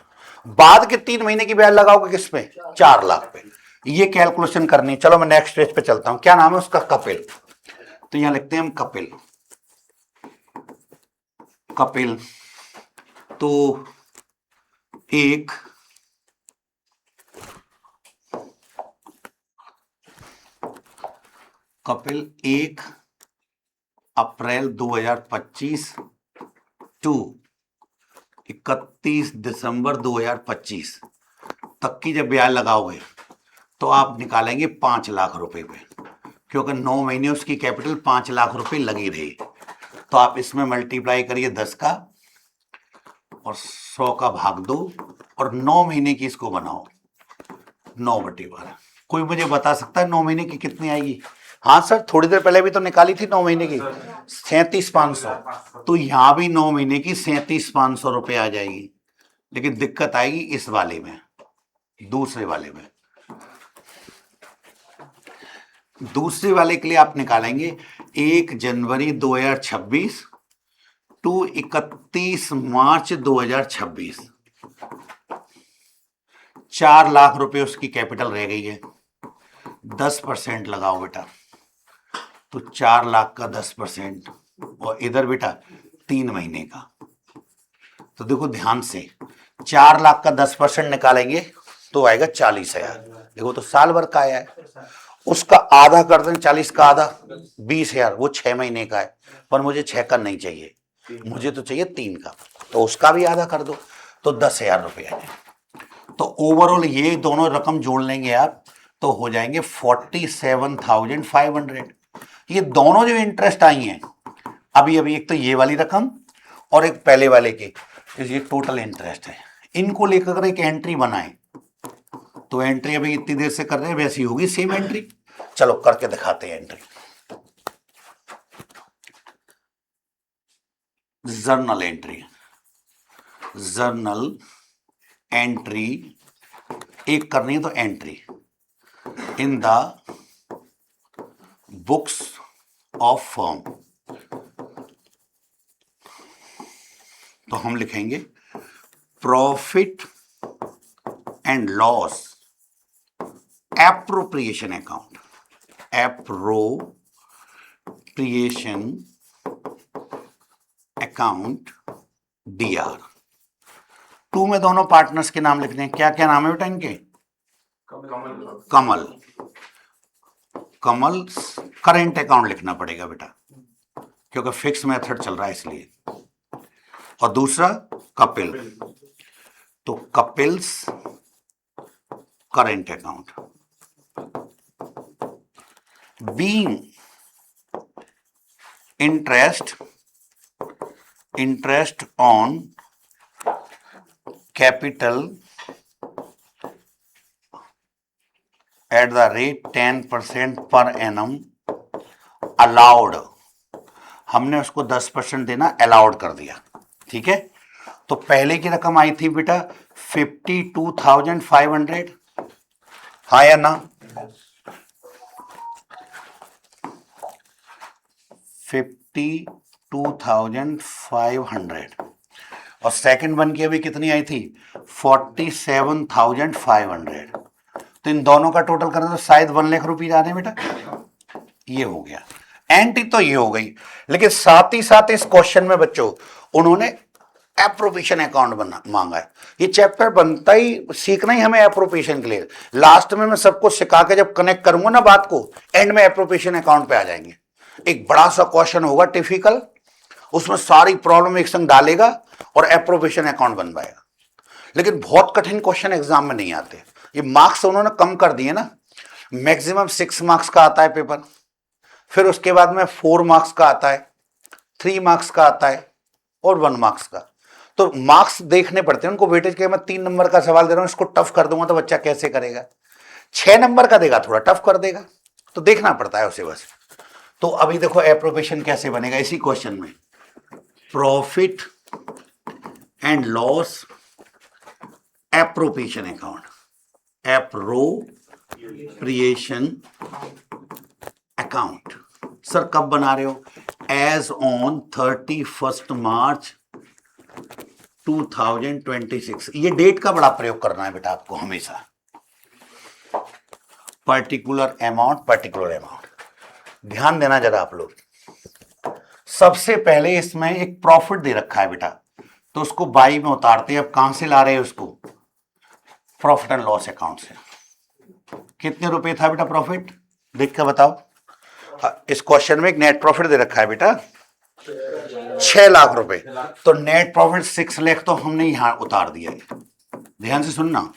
बाद के 3 महीने की ब्याज लगाओगे किस पे 4 लाख पे। ये कैलकुलेशन करनी है। चलो मैं नेक्स्ट पेज पे चलता हूं। क्या नाम है उसका, कपिल। तो यहां लिखते हैं हम कपिल। कपिल तो एक कपिल 1 अप्रैल 2025 टू 31 दिसंबर 2025 तक की जब ब्याज लगाओगे तो आप निकालेंगे 5 लाख रुपए पे, क्योंकि 9 महीने उसकी कैपिटल 5 लाख रुपए लगी रही। तो आप इसमें मल्टीप्लाई करिए 10 का और 100 का भाग दो और 9 महीने की इसको बनाओ 9/12। कोई मुझे बता सकता है 9 महीने की कितनी आएगी? हाँ सर, थोड़ी देर पहले भी तो निकाली थी 9 महीने की 37,500। तो यहां भी 9 महीने की 37,500 रुपए आ जाएगी। लेकिन दिक्कत आएगी इस वाले में, दूसरे वाले में। दूसरे वाले के लिए आप निकालेंगे 1 जनवरी 2026 टू 31 मार्च 2026। 4 लाख रुपए उसकी कैपिटल रह गई है। 10% लगाओ बेटा, तो 4 लाख का 10% और इधर बेटा 3 महीने का। तो देखो ध्यान से 4 लाख का 10% निकालेंगे तो आएगा 40,000। देखो तो साल भर का आया है। उसका आधा कर दें, 40 का आधा 20,000, वो 6 महीने का है, पर मुझे 6 का नहीं चाहिए, मुझे तो चाहिए 3 का। तो उसका भी आधा कर दो तो 10,000 रुपये आ जाए। तो ओवरऑल ये दोनों रकम जोड़ लेंगे आप तो हो जाएंगे 47,500। ये दोनों जो इंटरेस्ट आई हैं अभी अभी, एक तो ये वाली रकम और एक पहले वाले के, ये टोटल इंटरेस्ट है। इनको लेकर एक एंट्री बनाएं तो एंट्री अभी इतनी देर से कर रहे हैं वैसी होगी सेम एंट्री। चलो करके दिखाते हैं entry. Journal entry, journal entry एक करनी है तो entry in the books of firm. तो हम लिखेंगे profit and loss appropriation account, appropriation account DR। 2 में दोनों पार्टनर्स के नाम लिखने हैं। क्या क्या नाम है बेटा इनके? कमल। कमल करेंट अकाउंट लिखना पड़ेगा बेटा क्योंकि फिक्स मेथड चल रहा है इसलिए। और दूसरा कपिल, तो Kapil's current account. Being interest on capital at the rate 10% per annum allowed, हमने उसको 10% देना अलाउड कर दिया, ठीक है। तो पहले की रकम आई थी बेटा 52,500, हाँ या ना, 52,500, और सेकंड वन की अभी कितनी आई थी 47,500। तो इन दोनों का टोटल करना तो शायद 1 लाख रुपये आ रहे हैं बेटा, ये हो गया एंट्री, तो ये हो गई। लेकिन साथ ही साथ इस क्वेश्चन में बच्चों उन्होंने एप्रोप्रिएशन अकाउंट मांगा है। ये चैप्टर बनता ही सीखना ही हमें एप्रोप्रिएशन के लिए। लास्ट में मैं सबको सिखा के जब कनेक्ट करूंगा ना बात को, एंड में एप्रोप्रिएशन अकाउंट पे आ जाएंगे। एक बड़ा सा क्वेश्चन होगा टिपिकल, उसमें सारी प्रॉब्लम एक संग डालेगा और एप्रोप्रिएशन अकाउंट बनवाएगा। लेकिन बहुत कठिन क्वेश्चन एग्जाम में नहीं आते। ये मार्क्स उन्होंने कम कर दिए ना, मैक्सिमम 6 मार्क्स का आता है पेपर, फिर उसके बाद में 4 मार्क्स का आता है, 3 मार्क्स का आता है और 1 मार्क्स का। तो मार्क्स देखने पड़ते हैं उनको वेटेज के। मैं 3 नंबर का सवाल दे रहा हूं, इसको टफ कर दूंगा तो बच्चा कैसे करेगा। 6 नंबर का देगा थोड़ा टफ कर देगा, तो देखना पड़ता है उसे बस। तो अभी देखो एप्रोप्रिएशन कैसे बनेगा इसी क्वेश्चन में, profit and loss appropriation account, appropriation account. Sir कब बना रहे हो, एज ऑन 31 मार्च 2026। ये डेट का बड़ा प्रयोग करना है बेटा आपको हमेशा, पर्टिकुलर अमाउंट। ध्यान देना जरा आप लोग। सबसे पहले इसमें एक प्रॉफिट दे रखा है बेटा, तो उसको बाई में उतारते हैं। अब कहां से ला रहे हैं उसको, प्रॉफिट एंड लॉस अकाउंट से। कितने रुपए था बेटा प्रॉफिट, देख कर बताओ। इस क्वेश्चन में एक नेट प्रॉफिट दे रखा है बेटा 6 लाख रुपए, तो नेट प्रॉफिट 6 लाख तो हमने यहां उतार दिया है। ध्यान से सुनना,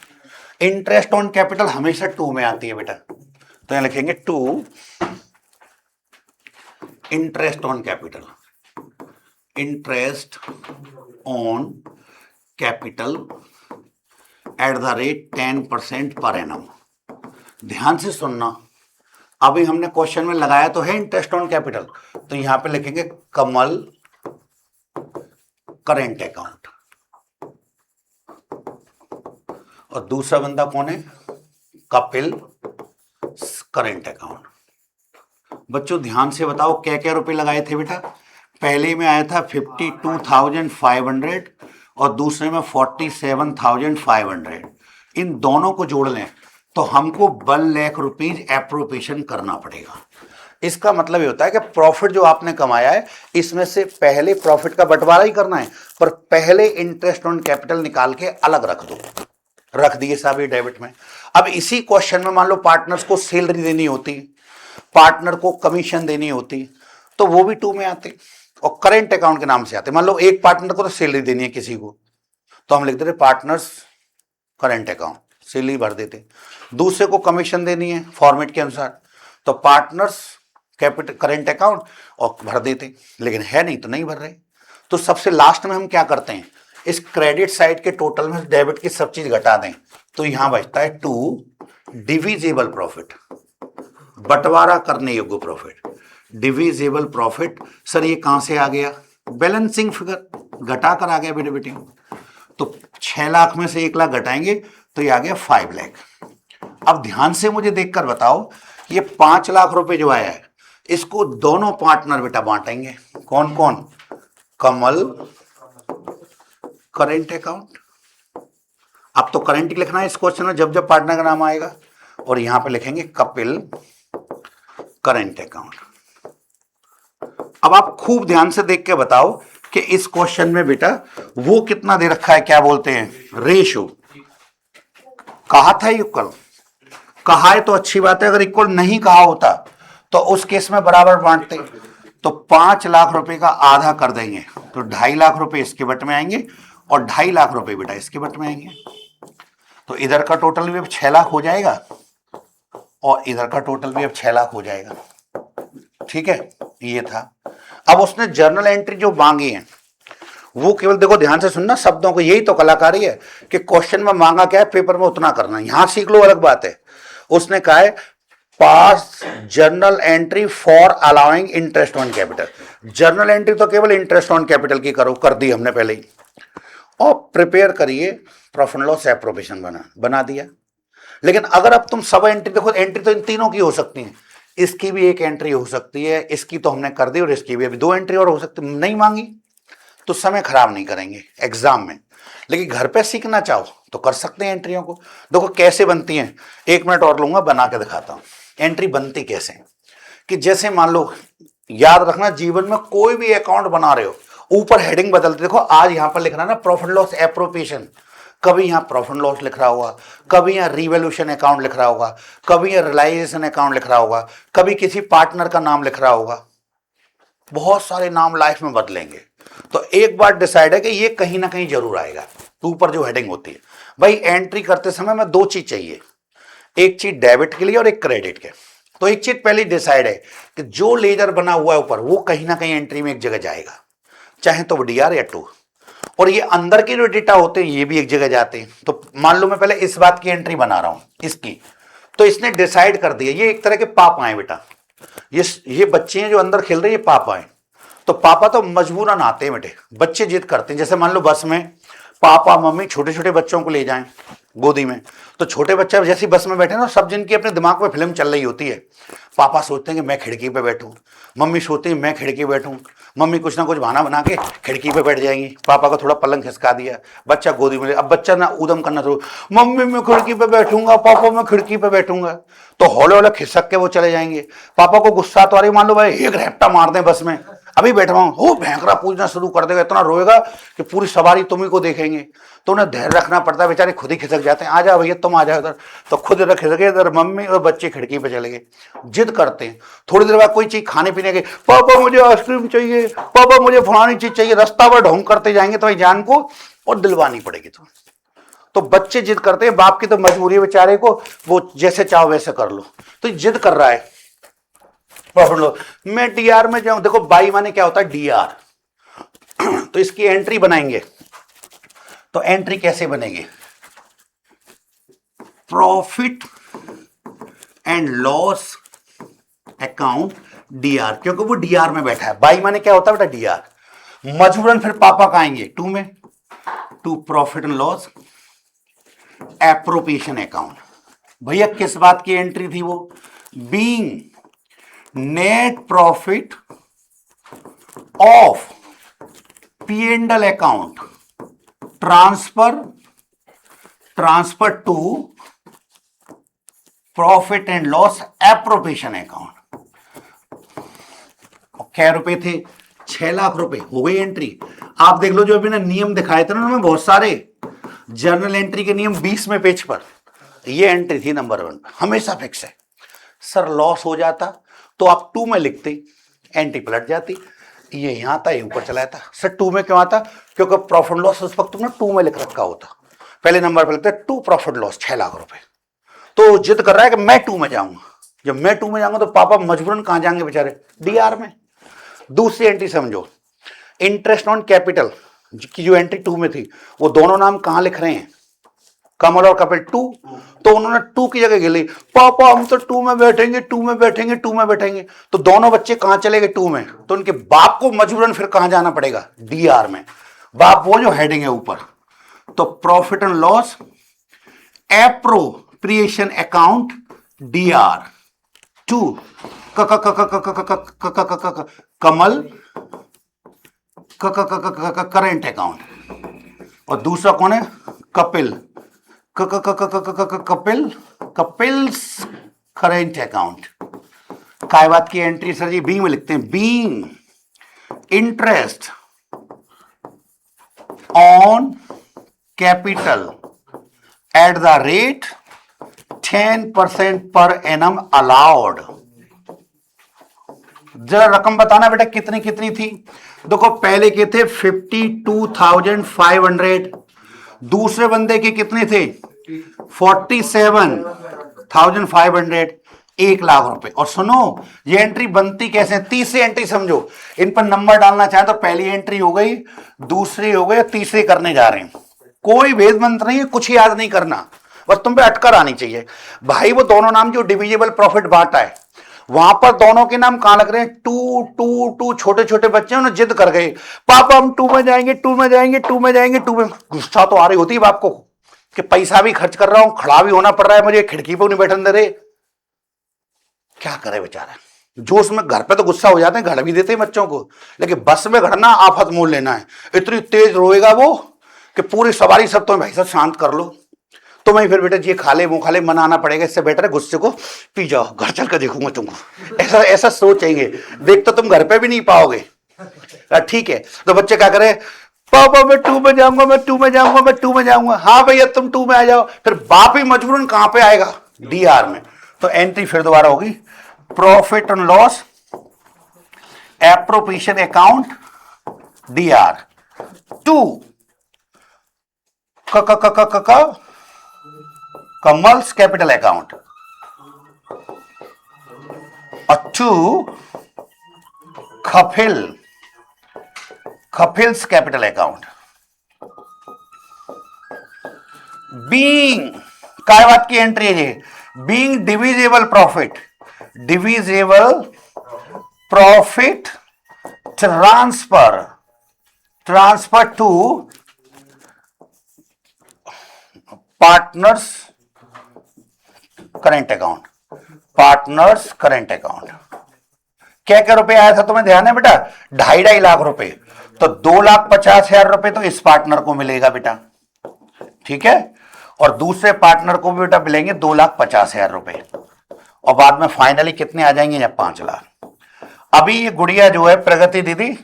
इंटरेस्ट ऑन कैपिटल हमेशा 2 में आती है बेटा, तो यहां लिखेंगे 2 interest on capital, interest on capital at the rate 10% per annum. ध्यान से सुनना, अभी हमने क्वेश्चन में लगाया तो है इंटरेस्ट ऑन कैपिटल, तो यहां पे लिखेंगे कमल करेंट अकाउंट। और दूसरा बंदा कौन है, कपिल करेंट अकाउंट। बच्चों ध्यान से बताओ क्या क्या रुपए लगाए थे बेटा। पहले में आया था 52,500 और दूसरे में 47,500। इन दोनों को जोड़ लें तो हमको 1 लाख रुपीज एप्रोप्रिएशन करना पड़ेगा। इसका मतलब ये होता है कि प्रॉफिट जो आपने कमाया है इसमें से पहले प्रॉफिट का बंटवारा ही करना है, पर पहले इंटरेस्ट ऑन कैपिटल निकाल के अलग रख दो। रख दिए साहब ये डेबिट में। अब इसी क्वेश्चन में मान लो पार्टनर्स को सैलरी देनी होती, पार्टनर को कमीशन देनी होती, तो वो भी 2 में आते और करेंट अकाउंट के नाम से आते। मान लो एक पार्टनर को तो सैलरी देनी है किसी को, तो हम लिख देते पार्टनर्स करेंट अकाउंट, सैलरी भर देते। दूसरे को कमीशन देनी है फॉर्मेट के अनुसार, तो पार्टनर्स कैपिटल करेंट अकाउंट और भर देते। लेकिन है नहीं तो नहीं भर रहे। तो सबसे लास्ट में हम क्या करते हैं, इस क्रेडिट साइड के टोटल में डेबिट की सब चीज घटा दें, तो यहां बचता है 2 डिविजिबल प्रॉफिट, बंटवारा करने योग्य प्रॉफिट, डिविजिबल प्रॉफिट। सर ये कहां से आ गया, बैलेंसिंग फिगर घटा कर आ गया बेटे बेटी। तो 6 लाख में से 1 लाख घटाएंगे तो ये आ गया 5 लाख। अब ध्यान से मुझे देखकर बताओ, ये 5 लाख रुपए जो आया है इसको दोनों पार्टनर बेटा बांटेंगे। कौन कौन, कमल करेंट अकाउंट। अब तो करंट ही लिखना है इस क्वेश्चन में जब जब पार्टनर का नाम आएगा, और यहां पे लिखेंगे कपिल करेंट अकाउंट। अब आप खूब ध्यान से देख के बताओ कि इस क्वेश्चन में बेटा वो कितना दे रखा है, क्या बोलते हैं, रेशो। कहा था इक्वल, कहा है तो अच्छी बात है। अगर इक्वल नहीं कहा होता तो उस केस में बराबर बांटते। तो 5 लाख रुपए का आधा कर देंगे तो 2.5 लाख रुपए इसके बट में आएंगे और 2.5 लाख रुपए बेटा इसके बट में आएंगे। तो इधर का टोटल भी अब 6 लाख हो जाएगा और इधर का टोटल भी अब 6 लाख हो जाएगा। ठीक है, ये था। अब उसने जर्नल एंट्री जो मांगी है वो केवल देखो ध्यान से सुनना शब्दों को, यही तो कलाकारी है कि क्वेश्चन में मांगा क्या है, पेपर में उतना करना, यहां सीख लो अलग बात है। उसने कहा है पास journal entry for allowing interest on capital. Journal entry तो केवल इंटरेस्ट ऑन कैपिटल की करो, कर दी हमने पहले ही। और प्रिपेयर करिए प्रॉफिट एंड लॉस एप्रोप्रिएशन बना दिया। लेकिन अगर अब तुम सब एंट्री देखो, एंट्री तो इन तीनों की हो सकती है, इसकी भी एक एंट्री हो सकती है, इसकी तो हमने कर दी और इसकी भी अभी 2 एंट्री और हो सकती, नहीं मांगी तो समय खराब नहीं करेंगे एग्जाम में। लेकिन घर पे सीखना चाहो तो कर सकते हैं एंट्रियों को। देखो कैसे बनती हैं, 1 मिनट और लूंगा बना के दिखाता हूं। एंट्री बनती कैसे कि जैसे मान लो, याद रखना जीवन में कोई भी अकाउंट बना रहे हो ऊपर हेडिंग बदलते, देखो आज यहां पर लिख रहा है ना प्रॉफिट लॉस एप्रोप्रिएशन, कभी यहां प्रॉफिट लॉस लिख रहा होगा, कभी यहां रिवैल्यूएशन अकाउंट लिख रहा होगा, कभी यहां रियलाइजेशन अकाउंट लिख रहा होगा, कभी किसी पार्टनर का नाम लिख रहा होगा। बहुत सारे नाम लाइफ में बदलेंगे। तो एक बात डिसाइड है कि ये कहीं ना कहीं जरूर आएगा ऊपर जो हेडिंग होती है। भाई एंट्री करते समय में 2 चीज चाहिए, एक चीज डेबिट के लिए और एक क्रेडिट के। तो एक चीज पहले डिसाइड है कि जो लेजर बना हुआ है ऊपर वो कहीं ना कहीं एंट्री में एक जगह जाएगा, चाहे तो डीआर या टू। और ये अंदर के जो डेटा होते हैं ये भी एक जगह जाते हैं। तो मान लो मैं पहले इस बात की एंट्री बना रहा हूं इसकी, तो इसने डिसाइड कर दिया ये एक तरह के पापा हैं बेटा, ये बच्चे हैं जो अंदर खेल रहे हैं, ये पापा हैं। तो पापा तो मजबूरन आते हैं बेटे, बच्चे जिद करते हैं। जैसे मान लो बस में पापा मम्मी छोटे छोटे बच्चों को ले जाएं गोदी में, तो छोटे बच्चे जैसी बस में बैठे ना, सब जिनकी अपने दिमाग में फिल्म चल रही होती है। पापा सोचते हैं कि मैं खिड़की पे बैठूं, मम्मी सोचती है मैं खिड़की पे बैठूं, मम्मी कुछ ना कुछ बहाना बना के खिड़की पे बैठ जाएंगी, पापा का थोड़ा पलंग खिसका दिया, बच्चा गोदी में। अब बच्चा ना उदम करना शुरू, मम्मी मैं खिड़की पे बैठूंगा, पापा मैं खिड़की पे बैठूंगा, तो हौले हौले खिसक के वो चले जाएंगे। पापा को गुस्सा तो आ रही, मान लो भाई एक रैप्टा मार दें बस में, अभी बैठ रहा हूं, वो भैंकरा पूछना शुरू कर देगा, इतना रोएगा कि पूरी सवारी तुम्ही को देखेंगे। तो उन्हें धैर्य रखना पड़ता है, बेचारे खुद ही खिसक जाते हैं, आ जाओ भैया तुम आ जाओ इधर, तो खुद इधर खिसके, इधर मम्मी और बच्चे खिड़की पे चले गए, जिद करते हैं। थोड़ी देर बाद कोई चीज खाने पीने के, पापा मुझे आइसक्रीम चाहिए, पापा मुझे फलानी चीज चाहिए, रास्ता भर ढोंग करते जाएंगे तो भाई जान को और दिलवानी पड़ेगी। तो बच्चे जिद करते हैं, बाप की तो मजबूरी है बेचारे को, वो जैसे चाहो वैसे कर लो। तो जिद कर रहा है प्रॉफिट लॉस, मैं डीआर में जाऊं। देखो बाई माने क्या होता है डीआर, तो इसकी एंट्री बनाएंगे। तो एंट्री कैसे बनेगी, profit and loss account DR, क्योंकि वो डीआर में बैठा है। बाई माने क्या होता है बेटा डीआर, मजबूरन फिर पापा का आएंगे टू में, to profit and loss appropriation account. भैया किस बात की एंट्री थी वो, being net profit of P&L account transfer to profit and loss appropriation account. क्या रुपए थे, 6 लाख रुपए हो गई एंट्री। आप देख लो जो अभी ना नियम दिखाए थे ना बहुत सारे जर्नल एंट्री के नियम 20 में पेज पर, ये एंट्री थी नंबर 1, हमेशा फिक्स है। सर लॉस हो जाता तो आप 2 में लिखते, एंट्री पलट जाती, ये यहां था ये ऊपर चला जाता। सर 2 में क्यों आता, क्योंकि प्रॉफिट लॉस उस वक्त तुमने 2 में लिख रखा होता, पहले नंबर पर लिखते 2 प्रॉफिट लॉस 6 लाख रुपए। तो जिद कर रहा है कि मैं 2 में जाऊंगा, जब मैं 2 में जाऊंगा तो पापा मजबूरन कहां जाएंगे बेचारे, डीआर में। दूसरी एंट्री समझो, इंटरेस्ट ऑन कैपिटल की जो एंट्री 2 में थी, वो दोनों नाम कहां लिख रहे हैं, कमल और कपिल 2, तो उन्होंने 2 की जगह गिली, पापा हम तो 2 में बैठेंगे, 2 में बैठेंगे, 2 में बैठेंगे। तो दोनों बच्चे कहां चले गए 2 में, तो उनके बाप को मजबूरन फिर कहां जाना पड़ेगा, डीआर में। बाप वो जो हेडिंग है ऊपर, तो profit and loss appropriation account DR 2, Kamal current account, और दूसरा कौन है कपिल, कपिल्स करेंट अकाउंट। काय बात की एंट्री सर जी, बी में लिखते हैं, being interest on capital at the rate 10% per annum allowed. जरा रकम बताना बेटा कितनी कितनी थी। देखो पहले के थे 52,500, दूसरे बंदे के कितने थे 47,500, 1,00,000 रुपए। और सुनो, ये एंट्री बनती कैसे? तीसरी एंट्री समझो, इन पर नंबर डालना चाहे तो पहली एंट्री हो गई, दूसरी हो गई, तीसरी करने जा रहे हैं। कोई भेद मंत्र नहीं है, कुछ याद नहीं करना, बस तुम पे अटकर आनी चाहिए भाई। वो दोनों नाम जो डिविजिबल प्रॉफिट बांटा है, वहां पर दोनों के नाम कहां लग रहे हैं? To to to. छोटे छोटे बच्चे उन्हें जिद कर गए, पापा हम 2 में जाएंगे, 2 में जाएंगे, 2 में जाएंगे, 2 में। गुस्सा तो आ रही होती है बाप को कि पैसा भी खर्च कर रहा हूं, खड़ा भी होना पड़ रहा है मुझे, खिड़की पर नहीं बैठने दे रहे, क्या करे बेचारा। जोश में घर पे तो गुस्सा हो जाते हैं, घर भी देते हैं बच्चों को, लेकिन बस में घड़ना आफत मोल लेना है। इतनी तेज रोएगा वो कि पूरी सवारी सब तो भाई साहब शांत कर लो। तो मैं फिर बेटा ये खा ले वो खा ले, मनाना पड़ेगा, इससे बेटर है गुस्से को पी जाओ, घर चल कर देखूंगा तुमको। ऐसा ऐसा सोचेंगे, देख तो तुम घर पे भी नहीं पाओगे। ठीक है, तो बच्चे क्या करे? पापा मैं 2 में जाऊंगा, मैं 2 में जाऊंगा, मैं 2 में जाऊंगा। हाँ भैया तुम 2 में आ जाओ। फिर बाप ही मजबूरन कहां पे आएगा? डीआर में। तो एंट्री फिर दोबारा होगी, profit and loss appropriation account DR 2 Kamal's capital account और 2 कपिल्स कैपिटल अकाउंट। बीइंग काय बात की एंट्री है ये? Being divisible profit transfer to partners current account. क्या क्या रुपए आया था तुम्हें ध्यान है बेटा? 2.5 लाख रुपए। तो 2,50,000 रुपए तो इस पार्टनर को मिलेगा बेटा, ठीक है, और दूसरे पार्टनर को भी बेटा मिलेंगे 2,50,000 रुपए, और बाद में फाइनली कितने आ जाएंगे? या 5 लाख। अभी ये गुड़िया जो है प्रगति दीदी,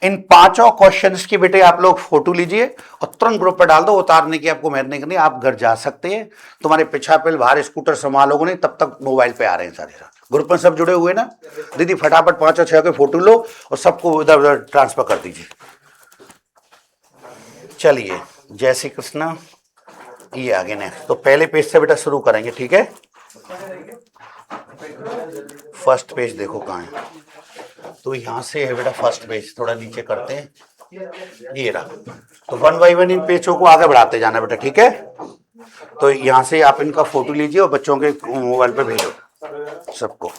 इन 5 क्वेश्चंस की बेटे आप लोग फोटो लीजिए और तुरंत ग्रुप पे डाल दो। उतारने की आपको मेहनत नहीं करनी, आप घर जा सकते हैं। तुम्हारे पीछा पे बाहर स्कूटर संभालोगे नहीं, तब तक मोबाइल पे आ रहे हैं सारे। ग्रुप में सब जुड़े हुए ना दीदी, फटाफट 5 और 6 के फोटो लो और सबको इधर उधर ट्रांसफर कर दीजिए। चलिए, जय श्री कृष्णा। ये आगे नेक्स्ट, तो पहले पेज से बेटा शुरू करेंगे, ठीक है। फर्स्ट पेज देखो कहाँ है, तो यहां से है बेटा फर्स्ट पेज, थोड़ा नीचे करते हैं, ये रहा। तो 1 बाय 1 इन पेजों को आगे बढ़ाते जाना बेटा, ठीक है। तो यहां से आप इनका फोटो लीजिए और बच्चों के मोबाइल पे भेजो सबको।